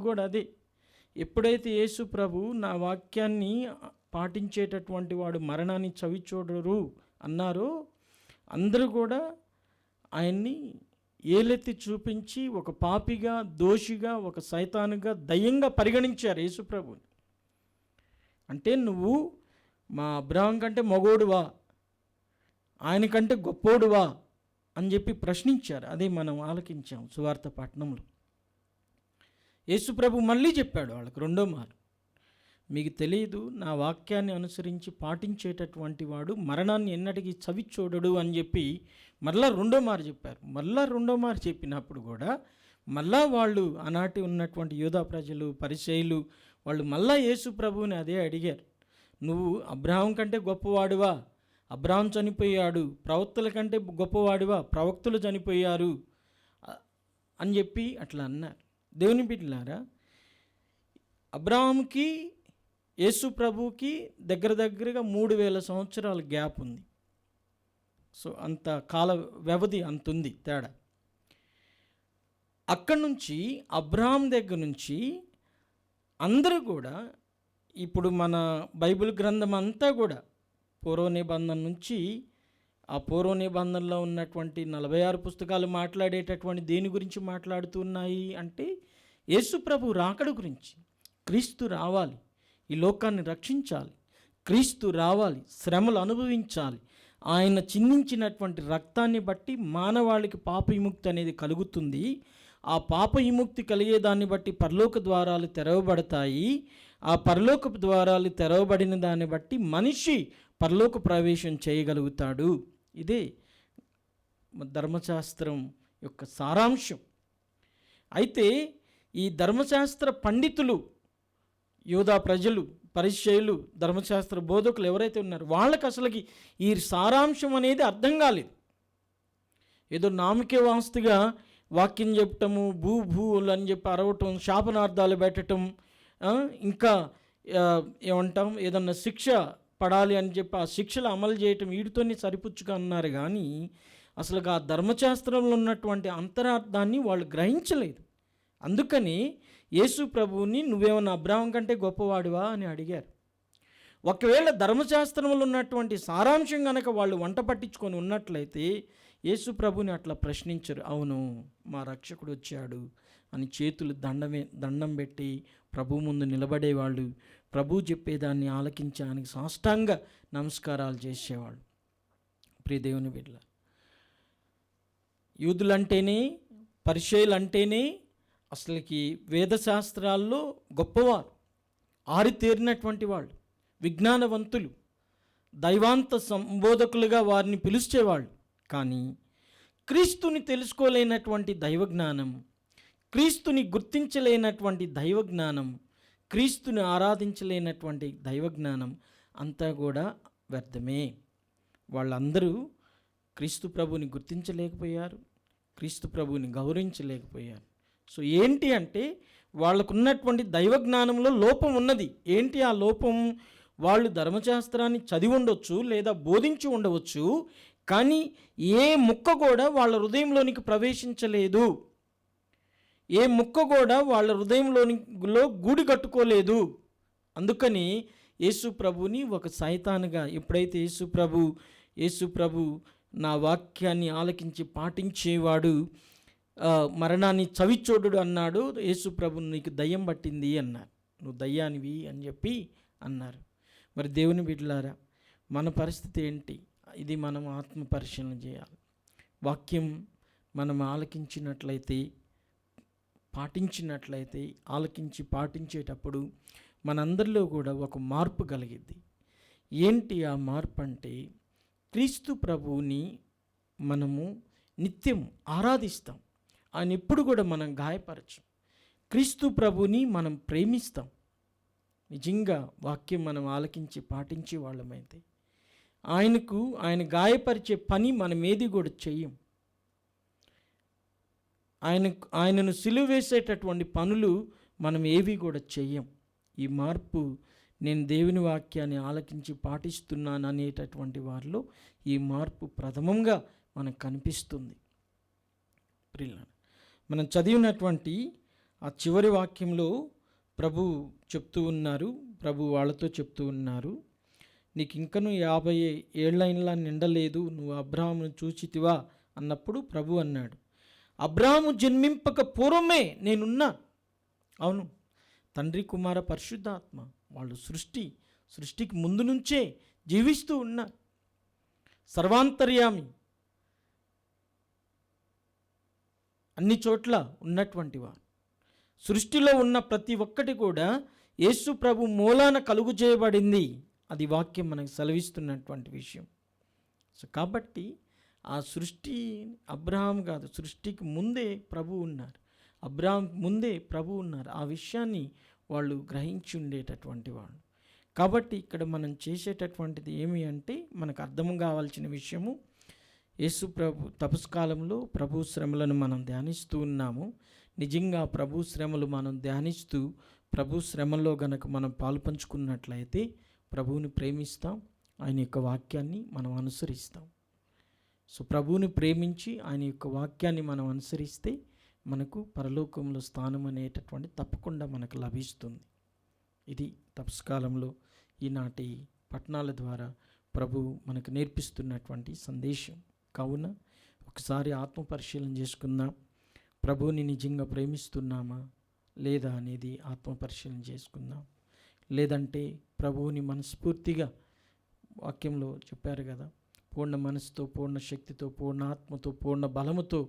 [SPEAKER 2] కూడా అదే. ఎప్పుడైతే యేసు ప్రభు నా వాక్యాన్ని పాటించేటటువంటి వాడు మరణాన్ని చవి చూడరు అన్నారో, అందరూ కూడా ఆయన్ని ఏలెత్తి చూపించి ఒక పాపిగా, దోషిగా, ఒక సైతానుగా, దయ్యంగా పరిగణించారు యేసు ప్రభుని. అంటే నువ్వు మా అబ్రహాం కంటే మగోడువా, ఆయన కంటే గొప్పోడువా అని చెప్పి ప్రశ్నించారు. అదే మనం ఆలకించాం సువార్త పట్టణంలో. యేసు ప్రభు మళ్ళీ చెప్పాడు వాళ్ళకి 2వ మారు, మీకు తెలియదు, నా వాక్యాన్ని అనుసరించి పాటించేటటువంటి వాడు మరణాన్ని ఎన్నటికీ చవి చూడడు అని చెప్పి మళ్ళా 2వ మారు చెప్పారు. మళ్ళా 2వ మారు చెప్పినప్పుడు కూడా మళ్ళా వాళ్ళు ఆనాటి ఉన్నటువంటి యూదా ప్రజలు, పరిసయ్యులు వాళ్ళు మళ్ళా యేసు ప్రభువుని అదే అడిగారు, నువ్వు అబ్రహాం కంటే గొప్పవాడువా, అబ్రహాం చనిపోయాడు, ప్రవక్తల కంటే గొప్పవాడువా, ప్రవక్తలు చనిపోయారు అని చెప్పి అట్లా అన్నారు. దేవుని బిడ్డలారా, అబ్రహాంకి యేసు ప్రభువుకి దగ్గరగా 3000 సంవత్సరాల గ్యాప్ ఉంది. సో అంత కాల వ్యవధి అంత ఉంది తేడా. అక్కడి నుంచి అబ్రహాం దగ్గర నుంచి అందరూ కూడా, ఇప్పుడు మన బైబిల్ గ్రంథం అంతా కూడా పూర్వ నిబంధన నుంచి, ఆ పూర్వ నిబంధనలో ఉన్నటువంటి 46 పుస్తకాలు మాట్లాడేటటువంటి దేని గురించి మాట్లాడుతున్నాయి అంటే యేసు ప్రభు రాకడ గురించి. క్రీస్తు రావాలి, ఈ లోకాన్ని రక్షించాలి, క్రీస్తు రావాలి, శ్రమలు అనుభవించాలి, ఆయన చిందించినటువంటి రక్తాన్ని బట్టి మానవాళికి పాప విముక్తి అనేది కలుగుతుంది, ఆ పాప విముక్తి కలిగేదాన్ని బట్టి పరలోక ద్వారాలు తెరవబడతాయి, ఆ పరలోక ద్వారాలు తెరవబడిన దాన్ని బట్టి మనిషి పరలోక ప్రవేశం చేయగలుగుతాడు. ఇదే ధర్మశాస్త్రం యొక్క సారాంశం. అయితే ఈ ధర్మశాస్త్ర పండితులు, యూదా ప్రజలు, పరిసయ్యులు, ధర్మశాస్త్ర బోధకులు ఎవరైతే ఉన్నారో వాళ్ళకి అసలుకి ఈ సారాంశం అనేది అర్థం కాలేదు. ఏదో నామకే వాస్తుగా వాక్యం చెప్పటము, భూలు అని చెప్పి అరవటం, శాపనార్థాలు పెట్టడం, ఇంకా ఏమంటాం ఏదన్నా శిక్ష పడాలి అని చెప్పి ఆ శిక్షలు అమలు చేయటం, వీటితోనే సరిపుచ్చుగా అన్నారు. కానీ అసలు ఆ ధర్మశాస్త్రంలో ఉన్నటువంటి అంతరార్థాన్ని వాళ్ళు గ్రహించలేదు. అందుకని యేసు ప్రభువుని నువ్వేమన్నా అబ్రహాం కంటే గొప్పవాడివా అని అడిగారు. ఒకవేళ ధర్మశాస్త్రంలో ఉన్నటువంటి సారాంశం కనుక వాళ్ళు వంట పట్టించుకొని ఉన్నట్లయితే యేసు ప్రభుని అట్లా ప్రశ్నించరు. అవును, మా రక్షకుడు వచ్చాడు అని చేతులు దండం పెట్టి ప్రభు ముందు నిలబడేవాళ్ళు. ప్రభు చెప్పేదాన్ని ఆలకించడానికి సాష్టాంగ నమస్కారాలు చేసేవాళ్ళు. ప్రియ దేవుని బిడ్డ, యూదులంటేనే, పరిచయులంటేనే అసలుకి వేదశాస్త్రాల్లో గొప్పవారు, ఆరితేరినటువంటి వాళ్ళు, విజ్ఞానవంతులు, దైవాంత సంబోధకులుగా వారిని పిలిచేవాళ్ళు. కానీ క్రీస్తుని తెలుసుకోలేనటువంటి దైవజ్ఞానం, క్రీస్తుని గుర్తించలేనటువంటి దైవజ్ఞానం, క్రీస్తుని ఆరాధించలేనటువంటి దైవజ్ఞానం అంతా కూడా వ్యర్థమే. వాళ్ళందరూ క్రీస్తు ప్రభుని గుర్తించలేకపోయారు, క్రీస్తు ప్రభుని గౌరవించలేకపోయారు. సో ఏంటి అంటే వాళ్ళకున్నటువంటి దైవజ్ఞానంలో లోపం ఉన్నది. ఏంటి ఆ లోపం? వాళ్ళు ధర్మశాస్త్రాన్ని చదివి ఉండవచ్చు లేదా బోధించి ఉండవచ్చు, కానీ ఏ ముక్క కూడా వాళ్ళ హృదయంలోనికి ప్రవేశించలేదు. ఏ ముక్క కూడా వాళ్ళ హృదయంలో గూడి కట్టుకోలేదు. అందుకని యేసు ప్రభుని ఒక సైతానుగా, ఎప్పుడైతే యేసు ప్రభు నా వాక్యాన్ని ఆలకించి పాటించేవాడు మరణాన్ని చవిచోడు అన్నాడు. యేసు ప్రభు నీకు దయ్యం పట్టింది అన్నారు, నువ్వు దయ్యానివి అని చెప్పి అన్నారు. మరి దేవుని బిడ్డలారా, మన పరిస్థితి ఏంటి? ఇది మనం ఆత్మ పరిశీలన చేయాలి. వాక్యం మనం ఆలకించినట్లయితే, పాటించినట్లయితే, ఆలకించి పాటించేటప్పుడు మనందరిలో కూడా ఒక మార్పు కలిగిద్ది. ఏంటి ఆ మార్పు అంటే, క్రీస్తు ప్రభువుని మనము నిత్యం ఆరాధిస్తాం. ఆయన ఎప్పుడు కూడా మనం గాయపరచం. క్రీస్తు ప్రభుని మనం ప్రేమిస్తాం. నిజంగా వాక్యం మనం ఆలకించి పాటించే వాళ్ళమైతే ఆయన గాయపరిచే పని మనం ఏది కూడా చెయ్యం. ఆయనను సిలువ వేసేటటువంటి పనులు మనం ఏవి కూడా చెయ్యం. ఈ మార్పు, నేను దేవుని వాక్యాన్ని ఆలకించి పాటిస్తున్నాను అనేటటువంటి వారిలో ఈ మార్పు ప్రథమంగా మనకు కనిపిస్తుంది. ప్రియులారా, మనం చదివినటువంటి ఆ చివరి వాక్యంలో ప్రభు చెప్తూ ఉన్నారు, ప్రభు వాళ్ళతో చెప్తూ ఉన్నారు, నీకు ఇంకనూ 50 ఏళ్ళైనా నిండలేదు, నువ్వు అబ్రాహామును చూచితివా అన్నప్పుడు ప్రభు అన్నాడు, అబ్రాహాము జన్మింపక పూర్వమే నేనున్నా. అవును, తండ్రి, కుమార, పరిశుద్ధాత్మ వాళ్ళు సృష్టికి ముందు నుంచే జీవిస్తూ ఉన్నారు. సర్వాంతర్యామి, అన్ని చోట్ల ఉన్నటువంటి వారు. సృష్టిలో ఉన్న ప్రతి ఒక్కటి కూడా యేసు ప్రభు మూలాన కలుగు చేయబడింది. అది వాక్యం మనకు సెలవిస్తున్నటువంటి విషయం. సో కాబట్టి ఆ సృష్టి అబ్రహాం కాదు, సృష్టికి ముందే ప్రభు ఉన్నారు, అబ్రహాం ముందే ప్రభు ఉన్నారు. ఆ విషయాన్ని వాళ్ళు గ్రహించి ఉండేటటువంటి వాళ్ళు. కాబట్టి ఇక్కడ మనం చేసేటటువంటిది ఏమి అంటే, మనకు అర్థం కావాల్సిన విషయము, యేసు ప్రభు తపస్కాలంలో ప్రభు శ్రమలను మనం ధ్యానిస్తూ ఉన్నాము. నిజంగా ప్రభు శ్రమలు మనం ధ్యానిస్తూ ప్రభు శ్రమల్లో గనక మనం పాలుపంచుకున్నట్లయితే ప్రభువుని ప్రేమిస్తాం, ఆయన యొక్క వాక్యాన్ని మనం అనుసరిస్తాం. సో ప్రభువుని ప్రేమించి ఆయన యొక్క వాక్యాన్ని మనం అనుసరిస్తే మనకు పరలోకంలో స్థానం అనేటటువంటి తప్పకుండా మనకు లభిస్తుంది. ఇది తపస్కాలంలో ఈనాటి పట్టణాల ద్వారా ప్రభు మనకు నేర్పిస్తున్నటువంటి సందేశం. కావున ఒకసారి ఆత్మ పరిశీలన చేసుకుందాం. ప్రభువుని నిజంగా ప్రేమిస్తున్నామా లేదా అనేది ఆత్మ పరిశీలన చేసుకుందాం. లేదంటే ప్రభువుని మనస్ఫూర్తిగా, వాక్యంలో చెప్పారు కదా, పూర్ణ మనసుతో, పూర్ణ శక్తితో, పూర్ణ ఆత్మతో, పూర్ణ బలముతో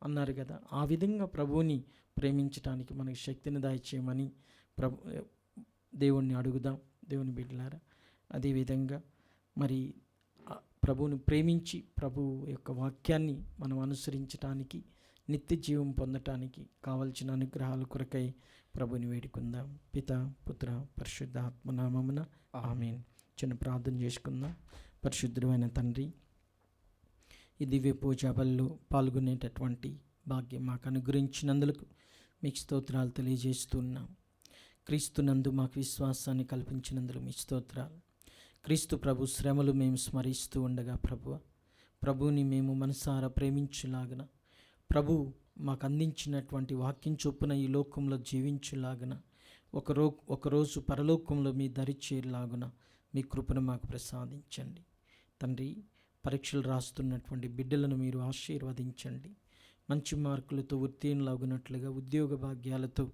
[SPEAKER 2] అన్నారు కదా, ఆ విధంగా ప్రభువుని ప్రేమించడానికి మనకి శక్తిని దయచేయమని దేవుణ్ణి అడుగుదాం. దేవుని బిడ్డలారా, అదేవిధంగా మరి ప్రభువుని ప్రేమించి ప్రభు యొక్క వాక్యాన్ని మనం అనుసరించడానికి, నిత్య జీవం పొందటానికి కావలసిన అనుగ్రహాల కొరకై ప్రభుని వేడుకుందాం. పిత, పుత్ర, పరిశుద్ధ ఆత్మనామమున ఆమేన్. చిన్న ప్రార్థన చేసుకుందాం. పరిశుద్ధుడైన తండ్రి, ఈ దివ్య పూజా బలిలో పాల్గొనేటటువంటి భాగ్యం మాకు అనుగ్రహించినందుకు మీకు స్తోత్రాలు తెలియజేస్తున్నాం. క్రీస్తునందు మాకు విశ్వాసాన్ని కల్పించినందుకు మీ స్తోత్రాలు. క్రీస్తు ప్రభు శ్రమలు మేము స్మరిస్తూ ఉండగా ప్రభువుని మేము మనసారా ప్రేమించులాగన, ప్రభు మాకు అందించినటువంటి వాక్యం చొప్పున ఈ లోకంలో జీవించులాగన, ఒకరోజు పరలోకంలో మీ దరి చేరులాగున మీ కృపను మాకు ప్రసాదించండి తండ్రి. పరీక్షలు రాస్తున్నటువంటి బిడ్డలను మీరు ఆశీర్వదించండి. మంచి మార్కులతో ఉత్తీర్ణులగునట్లుగా, ఉద్యోగ భాగ్యాలతో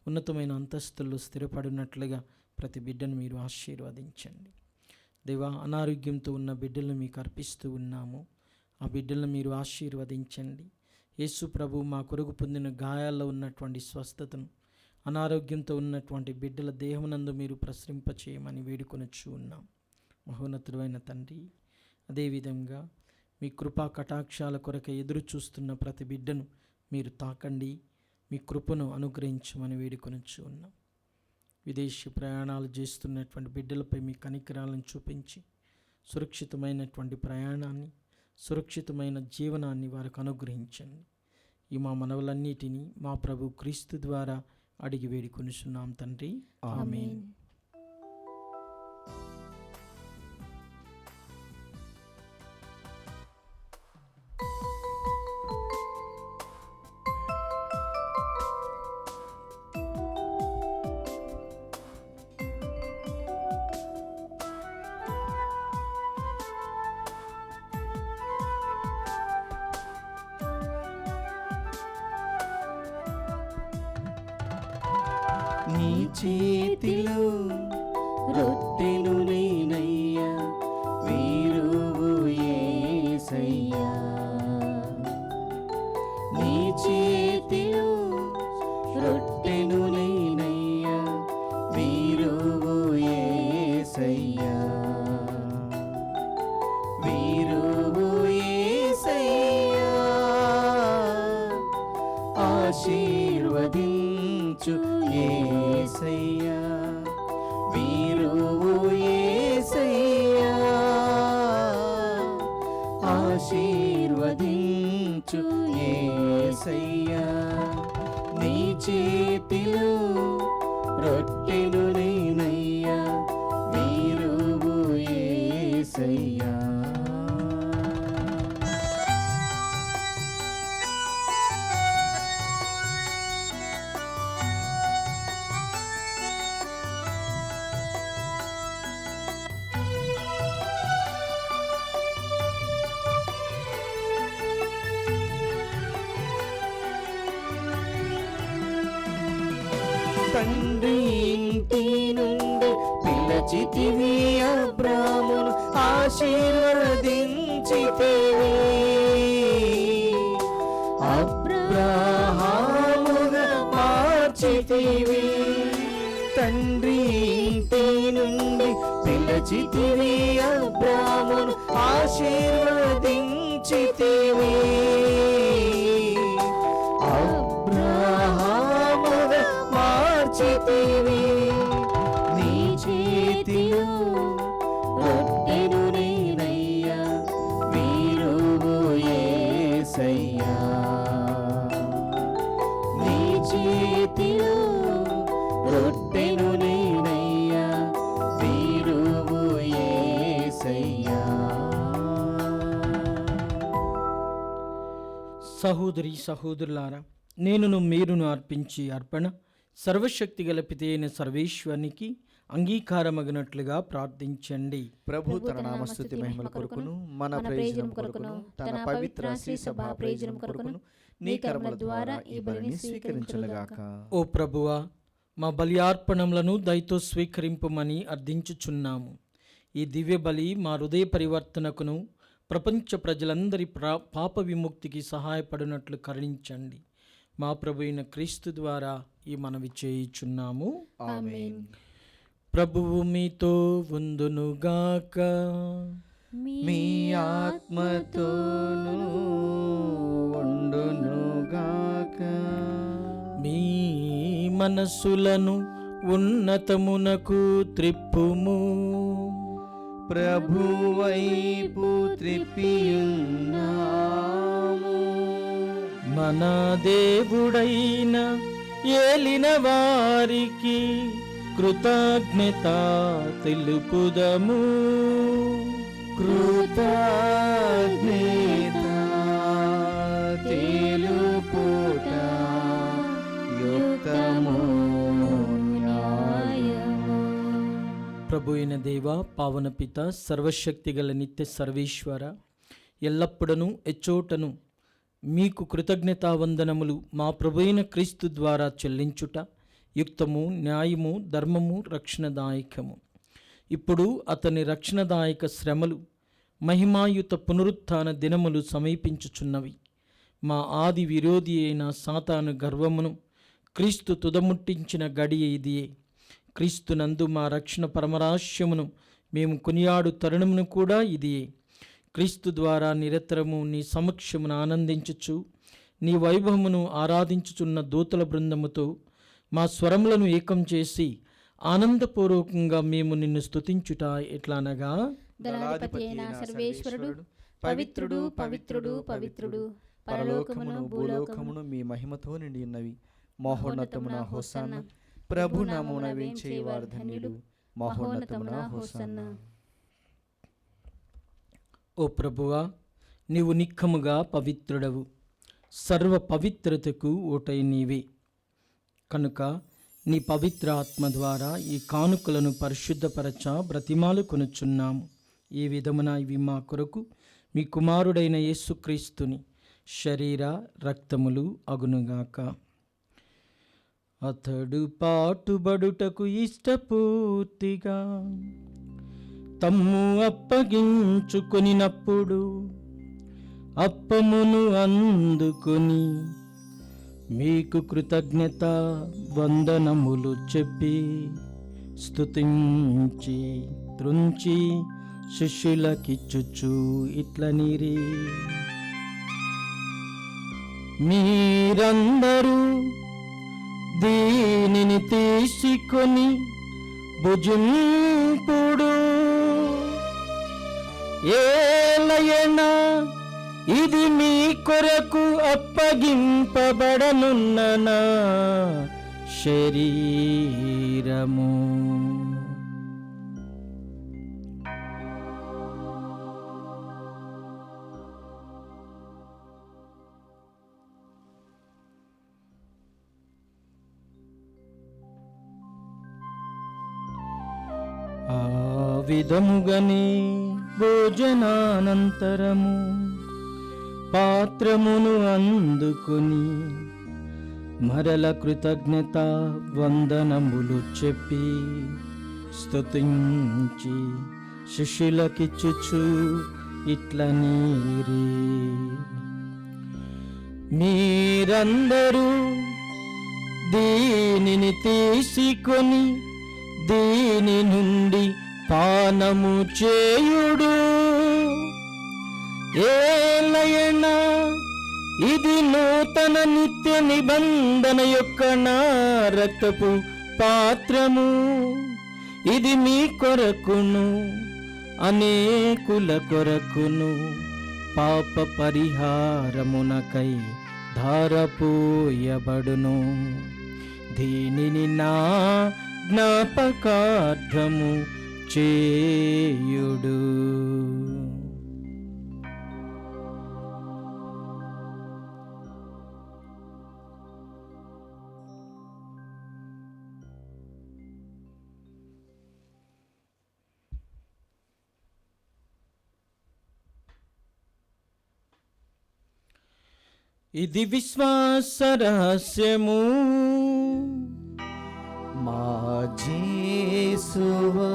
[SPEAKER 2] ఉన్నతమైన అంతస్తుల్లో స్థిరపడినట్లుగా ప్రతి బిడ్డను మీరు ఆశీర్వదించండి దేవా. అనారోగ్యంతో ఉన్న బిడ్డలను మీకు అర్పిస్తూ ఉన్నాము. ఆ బిడ్డలను మీరు ఆశీర్వదించండి. యేసు ప్రభు మా కొరకు పొందిన గాయాల్లో ఉన్నటువంటి స్వస్థతను అనారోగ్యంతో ఉన్నటువంటి బిడ్డల దేహమునందు మీరు ప్రసరింపచేయమని వేడుకొనొచ్చు ఉన్నాం. మహోన్నతుడైన తండ్రి, అదేవిధంగా మీ కృపా కటాక్షాల కొరకు ఎదురు చూస్తున్న ప్రతి బిడ్డను మీరు తాకండి, మీ కృపను అనుగ్రహించమని వేడుకొనొచ్చు ఉన్నాం. విదేశీ ప్రయాణాలు చేస్తున్నటువంటి బిడ్డలపై మీ కనికరాలను చూపించి సురక్షితమైనటువంటి ప్రయాణాన్ని, సురక్షితమైన జీవనాన్ని వారికి అనుగ్రహించండి. ఈ మా మనవులన్నిటినీ మా ప్రభు క్రీస్తు ద్వారా అడిగి వేడుకొనుచున్నాం తండ్రి, ఆమేన్.
[SPEAKER 4] నీ చేతిలో రొట్టెను నేనయ్యా, వీరువు యేసయ్యా. నీ చేతిలో రొట్టెను నేనయ్యా, వీరువు యేసయ్యా. వీరువు యేసయ్యా, ఆశీర్వదించు యేసయ్యా. వీరువు యేసయ్యా, ఆశీర్వదించు యేసయ్యా. నీ చేతిలో రొట్టెను నేనయ్యా, వీరువు యేసయ్యా. తండ్రి ఇంటి నుండి పిలచితివి అబ్రామును, ఆశీర్వదించితివి. అబ్రాహాముగా మార్చితివి. తండ్రి ఇంటి నుండి పిలచితివి అబ్రామును, ఆశీర్వదించితివి. అబ్రాహాముగా మార్చితివి. నీ చేతిలో రొట్టెను నేనయ్యా, వీరువు యేసయ్యా. నీ చేతిలో రొట్టెను నేనయ్యా, వీరువు యేసయ్యా.
[SPEAKER 2] సహోదరి సహోదరులారా, నేనును మీరును అర్పించి అర్పణ సర్వశక్తి గల పితైన సర్వేశ్వరునికి అంగీకారమగినట్లుగా ప్రార్థించండి.
[SPEAKER 4] ప్రభు తన నామస్తుతి మహిమల కొరకును, మన ప్రయోజనం కొరకును, తన పవిత్ర శ్రీ సభా ప్రయోజనం కొరకును నీ కర్మల ద్వారా ఈ బలిని స్వీకరించులగాక.
[SPEAKER 2] ఓ ప్రభువా, మా బలియార్పణములను దయతో స్వీకరింపమని అర్థించుచున్నాము. ఈ దివ్య బలి మా హృదయ పరివర్తనకును, ప్రపంచ ప్రజలందరి పాప విముక్తికి సహాయపడినట్లు కరుణించండి. మా ప్రభు అయిన క్రీస్తు ద్వారా ఈ మనవి చేయుచున్నాము,
[SPEAKER 4] ఆమేన్.
[SPEAKER 2] ప్రభువు మీతో ఉందునుగాక.
[SPEAKER 4] మీ ఆత్మతోను ఉండునుగాక.
[SPEAKER 2] మీ మనస్సులను ఉన్నతమునకు త్రిప్పుము.
[SPEAKER 4] ప్రభు వైపు త్రిప్పియున్నాము.
[SPEAKER 2] మన దేవుడైన ఏలిన వారికి కృతజ్ఞత తెలుపుదము.
[SPEAKER 4] కృతజ్ఞత తెలుపుట యుక్తము న్యాయము.
[SPEAKER 2] ప్రభు అయిన దేవుడు దేవ, పావన పిత, సర్వశక్తి గల నిత్య సర్వేశ్వర, ఎల్లప్పుడూ ఎచ్చోటను మీకు కృతజ్ఞతావందనములు మా ప్రభువైన క్రీస్తు ద్వారా చెల్లించుట యుక్తము, న్యాయము, ధర్మము, రక్షణదాయకము. ఇప్పుడు అతని రక్షణదాయక శ్రమలు, మహిమాయుత పునరుత్థాన దినములు సమీపించుచున్నవి. మా ఆది విరోధి అయిన సాతాను గర్వమును క్రీస్తు తుదముట్టించిన గడియ ఇదియే. క్రీస్తునందు మా రక్షణ పరమరాశ్యమును మేము కొనియాడు తరుణమును కూడా ఇదియే. క్రీస్తు ద్వారా నిరంతరము నీ సమక్షమును ఆనందించుచు నీ వైభవమును ఆరాధించుచున్న దూతల బృందముతో మా స్వరములను ఏకం చేసి ఆనందపూర్వకంగా మేము నిన్ను స్తుతించుట ఎట్లానగా,
[SPEAKER 3] దళాధిపతి అయిన సర్వేశ్వరుడు పవిత్రుడు పవిత్రుడు పవిత్రుడు, పరలోకమును భూలోకమును
[SPEAKER 4] మీ మహిమతో నిండి ఉన్నవి. మహోన్నతమున హోసన్న, ప్రభు నామమున వేంచేవారు ధన్యులు. మహోన్నతమున హోసన్న.
[SPEAKER 2] ఓ ప్రభువా, నీవు నిక్కముగా పవిత్రుడవు, సర్వ పవిత్రతకు ఓటై నీవే. కనుక నీ పవిత్ర ఆత్మ ద్వారా ఈ కానుకలను పరిశుద్ధపరచ బ్రతిమాలు కొనుచున్నాము. ఈ విధమున ఇవి మా కొరకు మీ కుమారుడైన యేసుక్రీస్తుని శరీర రక్తములు అగునుగాక. అతడు పాటుబడుటకు ఇష్టపూర్తిగా తమ్ము అప్పగించుకొనినప్పుడు అప్పమును అందుకొని మీకు కృతజ్ఞత వందనములు చెప్పి స్తుతించి త్రుంచి శిష్యులకిచ్చుచు ఇట్లనిరి, మీరందరూ దీనిని తీసుకొని భుజింపుడు. ఏలయనా ఇది మీ కొరకు అప్పగింపబడనున్న నా శరీరము. ఆ విధముగనే భోజనానంతరము పాత్రమును అందుకొని మరల కృతజ్ఞత వందనములు చెప్పి స్తుతించి శిష్యులకిచ్చుచు ఇట్లనీరి, మీరందరూ దీనిని తీసుకొని దీని నుండి పానము చేయుడు. ఏలయనా ఇది నూతన నిత్య నిబంధన యొక్క నా రక్తపు పాత్రము. ఇది మీ కొరకును అనేకుల కొరకును పాప పరిహారమునకై ధారపోయబడును. దీనిని నా జ్ఞాపకార్థము చేయుడు. ఇది విశ్వాస రహస్యము.
[SPEAKER 4] మా యేసువా,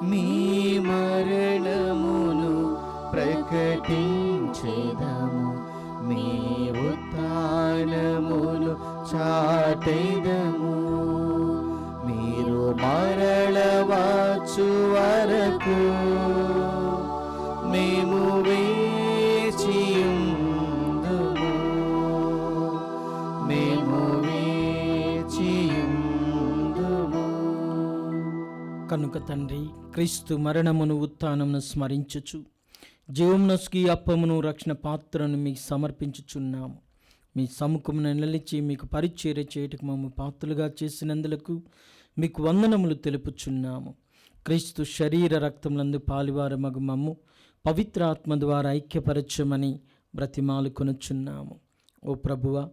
[SPEAKER 4] మీ మరణమును ప్రకటించెదము, మీ ఉత్థానమును చాటెదము. మీరు మరల వచ్చు వరకు మేము వేచియుందుము, మేము వేచియుందుము.
[SPEAKER 2] కనుక తండ్రి, క్రీస్తు మరణమును ఉత్థానమును స్మరించుచు జీవమునొసగి అప్పమును రక్షణ పాత్రను మీకు సమర్పించుచున్నాము. మీ సముఖమున నిలిచి మీకు పరిచర్య చేయుటకు మమ్ము పాత్రలుగా చేసినందులకు మీకు వందనములు తెలుపుచున్నాము. క్రీస్తు శరీర రక్తములందు పాలివారమగు మమ్ము పవిత్ర ఆత్మ ద్వారా ఐక్యపరచమని బ్రతిమాలు కొనుచున్నాము. ఓ ప్రభువా,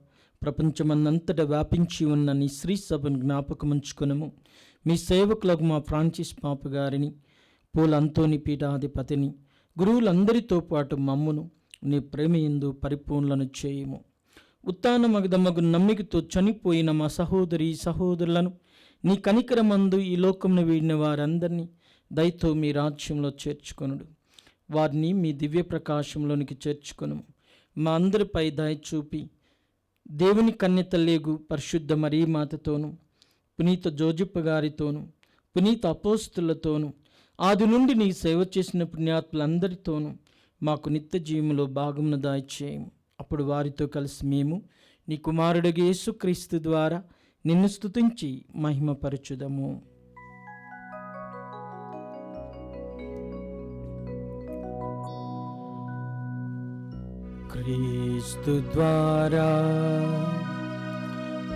[SPEAKER 2] ప్రపంచమందంతటా వ్యాపించి ఉన్న నీ శ్రీ సభను జ్ఞాపకముంచుకొనుము. మీ సేవకులకు మా ఫ్రాన్సిస్ పాప గారిని, పోల్ అంతోని పీఠాధిపతిని, గురువులందరితో పాటు మమ్మును నీ ప్రేమయందు పరిపూర్ణలను చేయుము. ఉత్తాన మగదమ్మగు నమ్మికతో చనిపోయిన మా సహోదరి సహోదరులను నీ కనికరమందు ఈ లోకమును వీడిన వారందరినీ దయతో మీ రాజ్యంలో చేర్చుకొనుడు. వారిని మీ దివ్య ప్రకాశంలోనికి చేర్చుకొను. మా అందరిపై దయ చూపి దేవుని కన్యతల్లేగు పరిశుద్ధ మరీమాతతోనూ, పునీత జోజిప్ప గారితోనూ, పునీత అపోస్తులతోనూ, ఆది నుండి నీ సేవ చేసిన పుణ్యాత్ములందరితోనూ మాకు నిత్య జీవములో భాగమును దయచేయము. అప్పుడు వారితో కలిసి మేము నీ కుమారుడికి యేసుక్రీస్తు ద్వారా నిన్ను స్తుతించి మహిమపరచుదము. క్రీస్తు ద్వారా,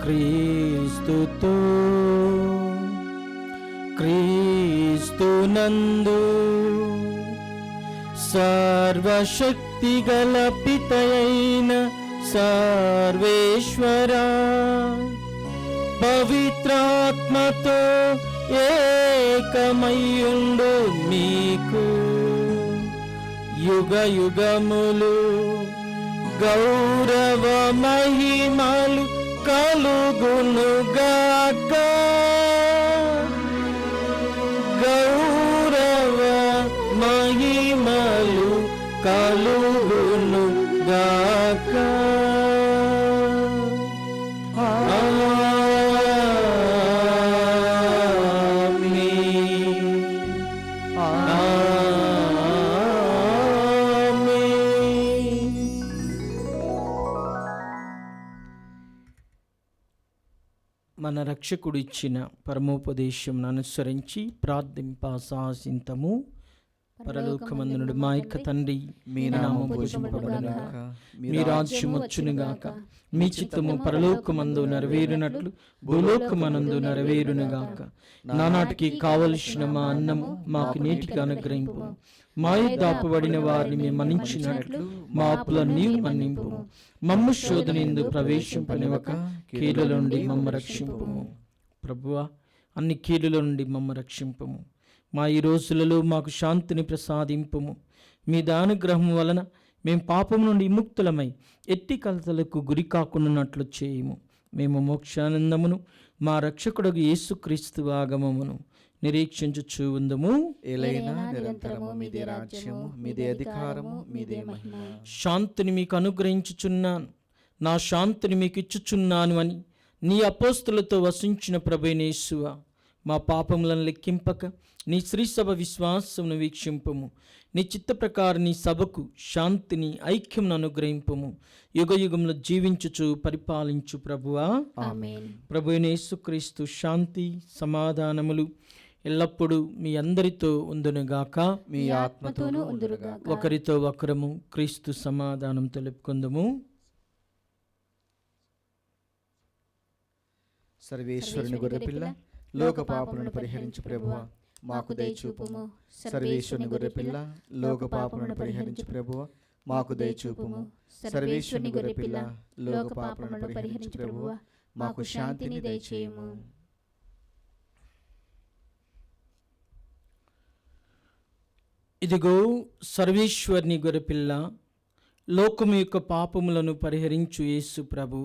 [SPEAKER 2] క్రీస్తుతో, క్రీస్తునందు సర్వశక్తి గల పితయైన సర్వేశ్వరా, పవిత్రాత్మతో ఏకమయ్యుండు మీకు యుగ యుగములు గౌరవ మహిమలు కలుగునుగాక. గౌరవ మహిమలు కలుగునుగాక. మన రక్షకుడు ఇచ్చిన పరమోపదేశం అనుసరించి ప్రార్థింప సాహసింతము. పరలోకమందునుడు మా యొక్క తండ్రి,
[SPEAKER 4] మీ నామము పూజింపబడునుగాక,
[SPEAKER 2] మీ రాజ్యం వచ్చునుగాక, మీ చిత్తము పరలోకమందు నెరవేరునట్లు భూలోకమందు నెరవేరునుగాక. నానాటికి కావలసిన మా అన్నము మాకు నేటికి అనుగ్రహింపు. మా యొద్ద అప్పుబడిన వారిని మేము మన్నించినట్లు మా అప్పులన్నీ మన్నింపు. మమ్ము శోధనయందు ప్రవేశింపనివ్వక కీడుల నుండి మమ్మ రక్షింపుము. ప్రభువా, అన్ని కీడుల నుండి మమ్మ రక్షింపుము. మా ఈ రోజులలో మాకు శాంతిని ప్రసాదింపుము. మీ దానుగ్రహం వలన మేము పాపం నుండి విముక్తులమై ఎట్టి కలతలకు గురి కాకుండానట్లు చేయుము. మేము మోక్షానందమును మా రక్షకుడగు యేసుక్రీస్తు ఆగమమును నిరీక్షించుచూ ఉందము.
[SPEAKER 4] ఏలైనా నిరంతరము మీదే రాజ్యము, మీదే అధికారము, మీదే మహిమ.
[SPEAKER 2] శాంతిని మీకు అనుగ్రహించుచున్నాను, నా శాంతిని మీకు ఇచ్చుచున్నాను అని నీ అపోస్తులతో వసించిన ప్రభువైన యేసువా, మా పాపములను లెక్కింపక నీ శ్రీసభ విశ్వాసమును వీక్షింపము. నీ చిత్త ప్రకారం నీ సభకు శాంతిని ఐక్యమును అనుగ్రహింపము. యుగ యుగంలో జీవించుచు పరిపాలించు ప్రభువా.
[SPEAKER 1] ఆమేన్.
[SPEAKER 2] ప్రభువైన యేసుక్రీస్తు శాంతి సమాధానములు ఎల్లప్పుడూ మీ అందరితో ఉందునుగాక.
[SPEAKER 4] మీ ఆత్మతోనూ ఉందురుగాక.
[SPEAKER 2] ఒకరితో ఒకరము క్రీస్తు సమాధానం తెలుపుకుందుము.
[SPEAKER 4] సర్వేశ్వరుని గొర్రెపిల్ల, లోక పాపములను పరిహరించు ప్రభువా, మాకు దయచూపుము. సర్వేశ్వరుని గొర్రెపిల్ల, లోక పాపములను పరిహరించు ప్రభువా, మాకు దయచూపుము. సర్వేశ్వరుని గొర్రెపిల్ల, లోక పాపములను పరిహరించు ప్రభువా, మాకు శాంతిని దయచేయుము.
[SPEAKER 2] ఇదిగో సర్వేశ్వరుని గొర్రెపిల్ల, లోకము యొక్క పాపములను పరిహరించు యేసు ప్రభు.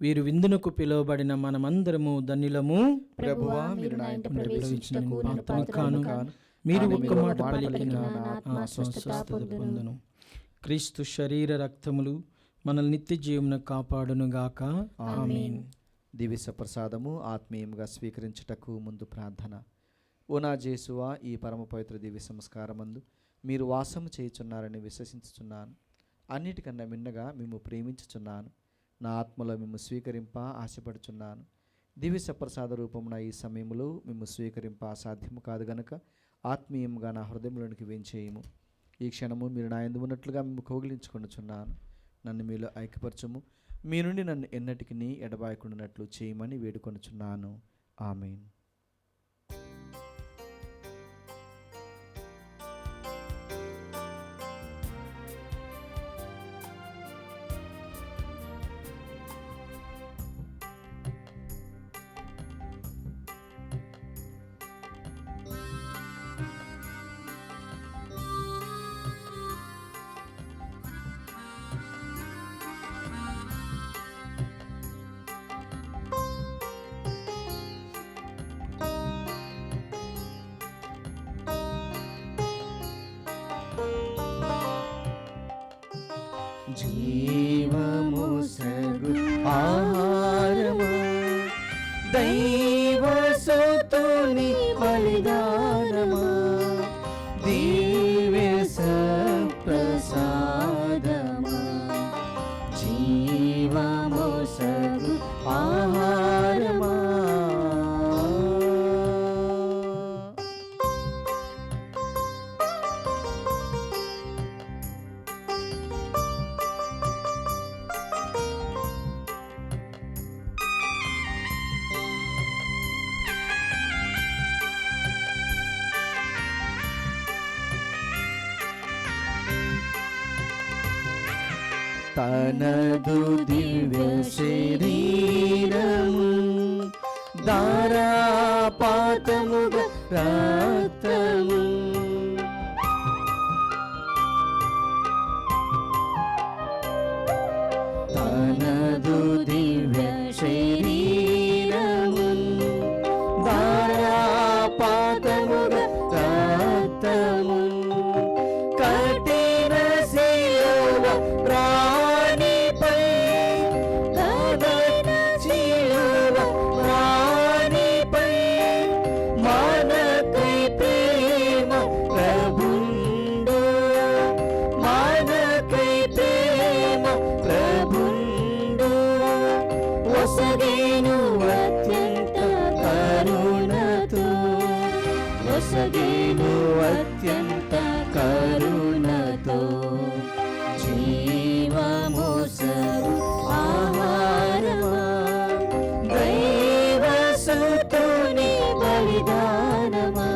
[SPEAKER 2] వీరు విందునకు పిలువబడిన మనమందరము ధన్యులము.
[SPEAKER 4] ప్రభువా, మీరు నా ఇంట ప్రవేశించుటకు నేను పాత్రుడను కాను.
[SPEAKER 2] మీరు
[SPEAKER 4] కానీ
[SPEAKER 2] ఒక్క
[SPEAKER 4] మీరు
[SPEAKER 2] మాట
[SPEAKER 4] ఒక మాట
[SPEAKER 2] పలికిన
[SPEAKER 4] పలికిన
[SPEAKER 2] నా
[SPEAKER 4] నా
[SPEAKER 2] ఆత్మ
[SPEAKER 4] ఆత్మ
[SPEAKER 2] స్వస్థత
[SPEAKER 1] స్వస్థత
[SPEAKER 2] పొందును. క్రీస్తు శరీర రక్తములు మనల్ని నిత్య జీవమున కాపాడునుగాక. ఆమేన్.
[SPEAKER 4] దివ్య ప్రసాదము ఆత్మీయంగా స్వీకరించుటకు ముందు ప్రార్థన. ఓ నా జేసువా, ఈ పరమ పవిత్ర దివ్య సంస్కారమందు మీరు వాసము చేయుచున్నారని విశ్వసించుచున్నాను. అన్నిటికన్నా మిన్నగా మేము ప్రేమించుచున్నాను. నా ఆత్మలో మేము స్వీకరింప ఆశపడుచున్నాను. దివ్య ప్రసాద రూపమున ఈ సమయంలో మేము స్వీకరింప సాధ్యము కాదు గనుక ఆత్మీయంగా నా హృదయంలోనికి వేంచేయము. ఈ క్షణము మీరు నా యందు ఉన్నట్లుగా మేము కౌగిలించుకొనుచున్నాను. నన్ను మీలో ఐక్యపరచుము. మీ నుండి నన్ను ఎన్నటికి ఎడబాయకుండానట్లు చేయమని వేడుకొనుచున్నాను. ఆమేన్. జీవము సగు ఆహారమా, దైవసుతుని బలిదానమా, దివ్య సప్రసాదమా, జీవము సగు ఆహారమా. తనదు దివ్య శరీరము ధారాపాతముగా రక్తము, తనదు దివ్య శరీరము ధారాపాతముగా రక్తము, కఠిన శిలువ ప్రాణిపై, కఠిన శిలువ ప్రాణిపై, మనకై ప్రేమ ప్రభుండు, మనకై ప్రేమ ప్రభుండు, ఒసగేను అత్యంత కరుణతో, ఒసగేను అత్యంత కరుణతో, జీవము సగు ఆహారమా, దైవసుతుని బలిదానమా,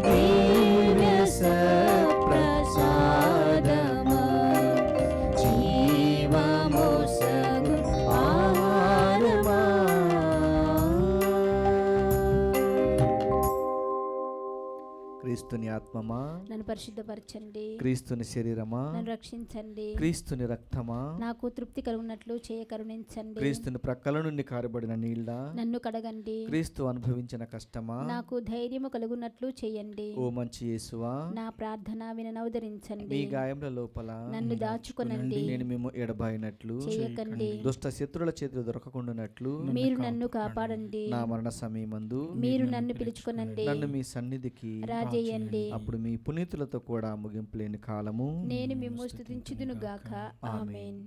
[SPEAKER 4] దివ్య సప్రసాదమా, జీవము సగు ఆహారమా. క్రీస్తుని ఆత్మమా
[SPEAKER 3] నన్ను పరిశుద్ధపరచండి,
[SPEAKER 4] క్రీస్తుని శరీరమా
[SPEAKER 3] నన్ను రక్షించండి,
[SPEAKER 4] క్రీస్తుని రక్తమా
[SPEAKER 3] నాకు తృప్తి కలుగునట్లు చేయ కరుణించండి,
[SPEAKER 4] క్రీస్తుని ప్రక్కల నుండి కారబడిన నీళ్ళ
[SPEAKER 3] నన్ను కడగండి,
[SPEAKER 4] క్రీస్తు అనుభవించిన కష్టమా
[SPEAKER 3] నాకు ధైర్యము కలుగునట్లు చేయండి,
[SPEAKER 4] ఓ మంచి యేసువా
[SPEAKER 3] నా ప్రార్థన విననవదరించండి,
[SPEAKER 4] మీ గాయముల లోపల
[SPEAKER 3] నన్ను దాచుకొనండి,
[SPEAKER 4] నేను మేము ఎడబాయినట్లు
[SPEAKER 3] చేయకండి,
[SPEAKER 4] దుష్ట శత్రుల చేతులు దొరకకుండానట్లు
[SPEAKER 3] మీరు నన్ను కాపాడండి,
[SPEAKER 4] నా మరణ సమయమందు
[SPEAKER 3] మీరు నన్ను పిలుచుకొనండి,
[SPEAKER 4] నన్ను మీ సన్నిధికి
[SPEAKER 3] రాజేయండి,
[SPEAKER 4] అప్పుడు మీ పునీతులతో కూడా ముగింపు లేని కాలము
[SPEAKER 3] నేను మిమ్ము స్తుతించుదును గాక. ఆమేన్.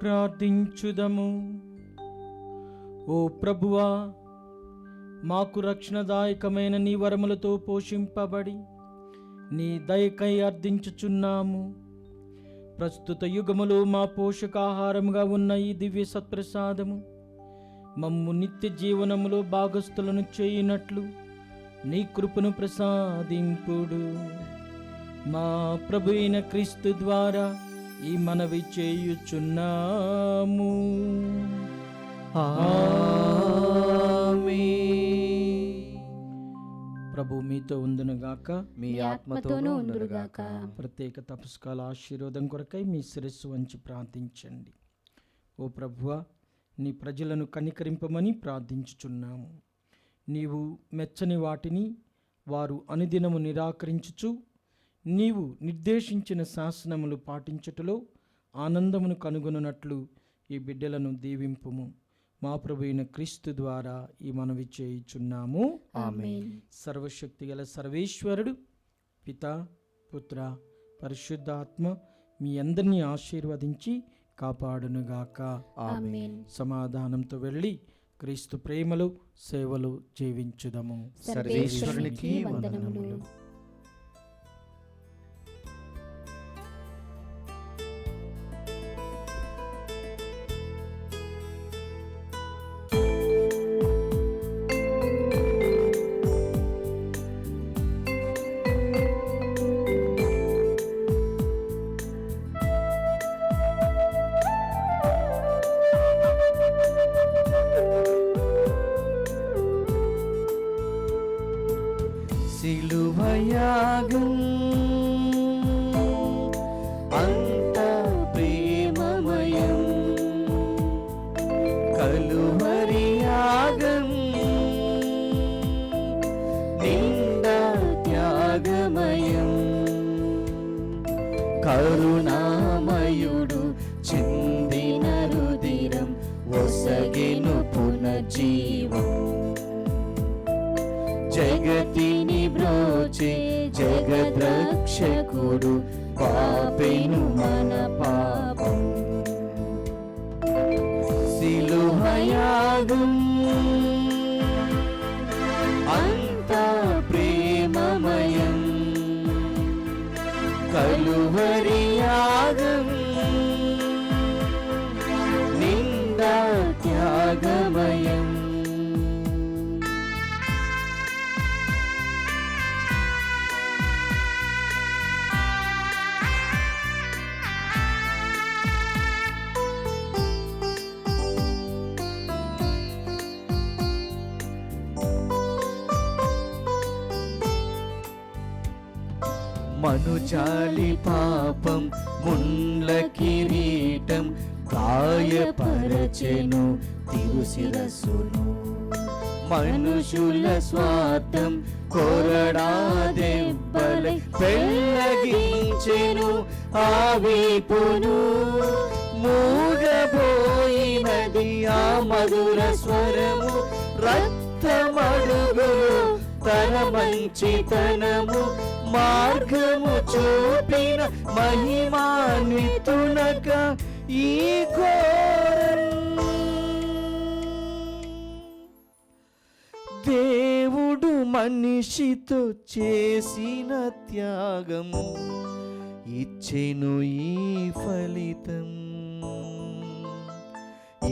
[SPEAKER 2] ప్రార్థించుదము. ఓ ప్రభువా, మాకు రక్షణదాయకమైన నీ వరములతో పోషింపబడి నీ దయకై అర్థించుచున్నాము. ప్రస్తుత యుగములో మా పోషకాహారముగా ఉన్న ఈ దివ్య సత్ప్రసాదము మమ్ము నిత్య జీవనములో భాగస్థులను చేయునట్లు నీ కృపను ప్రసాదింపుడు. మా ప్రభు అయిన క్రీస్తు ద్వారా ఈ మనవి చేయుచున్నాము. ప్రభు మీతో ఉందునుగాక,
[SPEAKER 4] మీ ఆత్మతోనూ ఉండుగాక.
[SPEAKER 2] ప్రత్యేక తపస్కాల ఆశీర్వాదం కొరకై మీ శిరస్సు వంచి ప్రార్థించండి. ఓ ప్రభువా, నీ ప్రజలను కనికరింపమని ప్రార్థించుచున్నాము. నీవు మెచ్చని వాటిని వారు అనుదినము నిరాకరించుచు నీవు నిర్దేశించిన శాసనములు పాటించుటలో ఆనందమును కనుగొనున్నట్లు ఈ బిడ్డలను దీవింపుము. మా ప్రభువైన క్రీస్తు ద్వారా ఈ మనవి చేయుచున్నాము.
[SPEAKER 3] ఆమేన్.
[SPEAKER 2] సర్వశక్తిగల సర్వేశ్వరుడు పితా, పుత్ర, పరిశుద్ధాత్మ మీ అందరినీ ఆశీర్వదించి కాపాడునుగాక.
[SPEAKER 3] ఆమేన్.
[SPEAKER 2] సమాధానంతో వెళ్ళి క్రీస్తు ప్రేమలో సేవలు జీవించుదము.
[SPEAKER 3] సర్వేశ్వరునికి వందనములు.
[SPEAKER 4] సిలువయాగం అంత ప్రేమమయం, కలువరి యాగం నిండా త్యాగమయం. కరుణామయుడు చిందిన రుధిరం ఒసగెను పునర్జీవం. జగతిని బ్రోచే జగద్రక్షకుడు పాపెను మన పాపం. సిలువయాగం అంతా ప్రేమమయం, కలువరి యాగం నిండా త్యాగమయం. మనుజాలి పాపం ముండ్ల కిరీటం గాయపరచెను తిరుశిరస్సును. మనుషుల స్వార్థం కొరడా దెబ్బలై పెళ్ళగించెను ఆ వీపును. మూగబోయినది ఆ మధుర స్వరము, రక్తమడుగు తన మంచితనము. మార్గము చూపిన మహిమాన్వితునక ఈ ఘోరం. దేవుడు మనిషితో చేసిన త్యాగం ఇచ్చెను ఈ ఫలితం,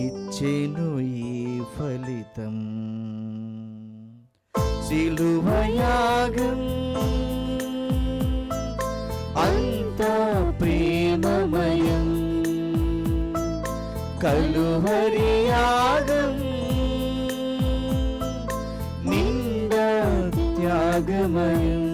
[SPEAKER 4] ఇచ్చెను ఈ ఫలితం. సిలువయాగం అంతా ప్రేమమయం, కలువరి యాగం నిండా త్యాగమయం.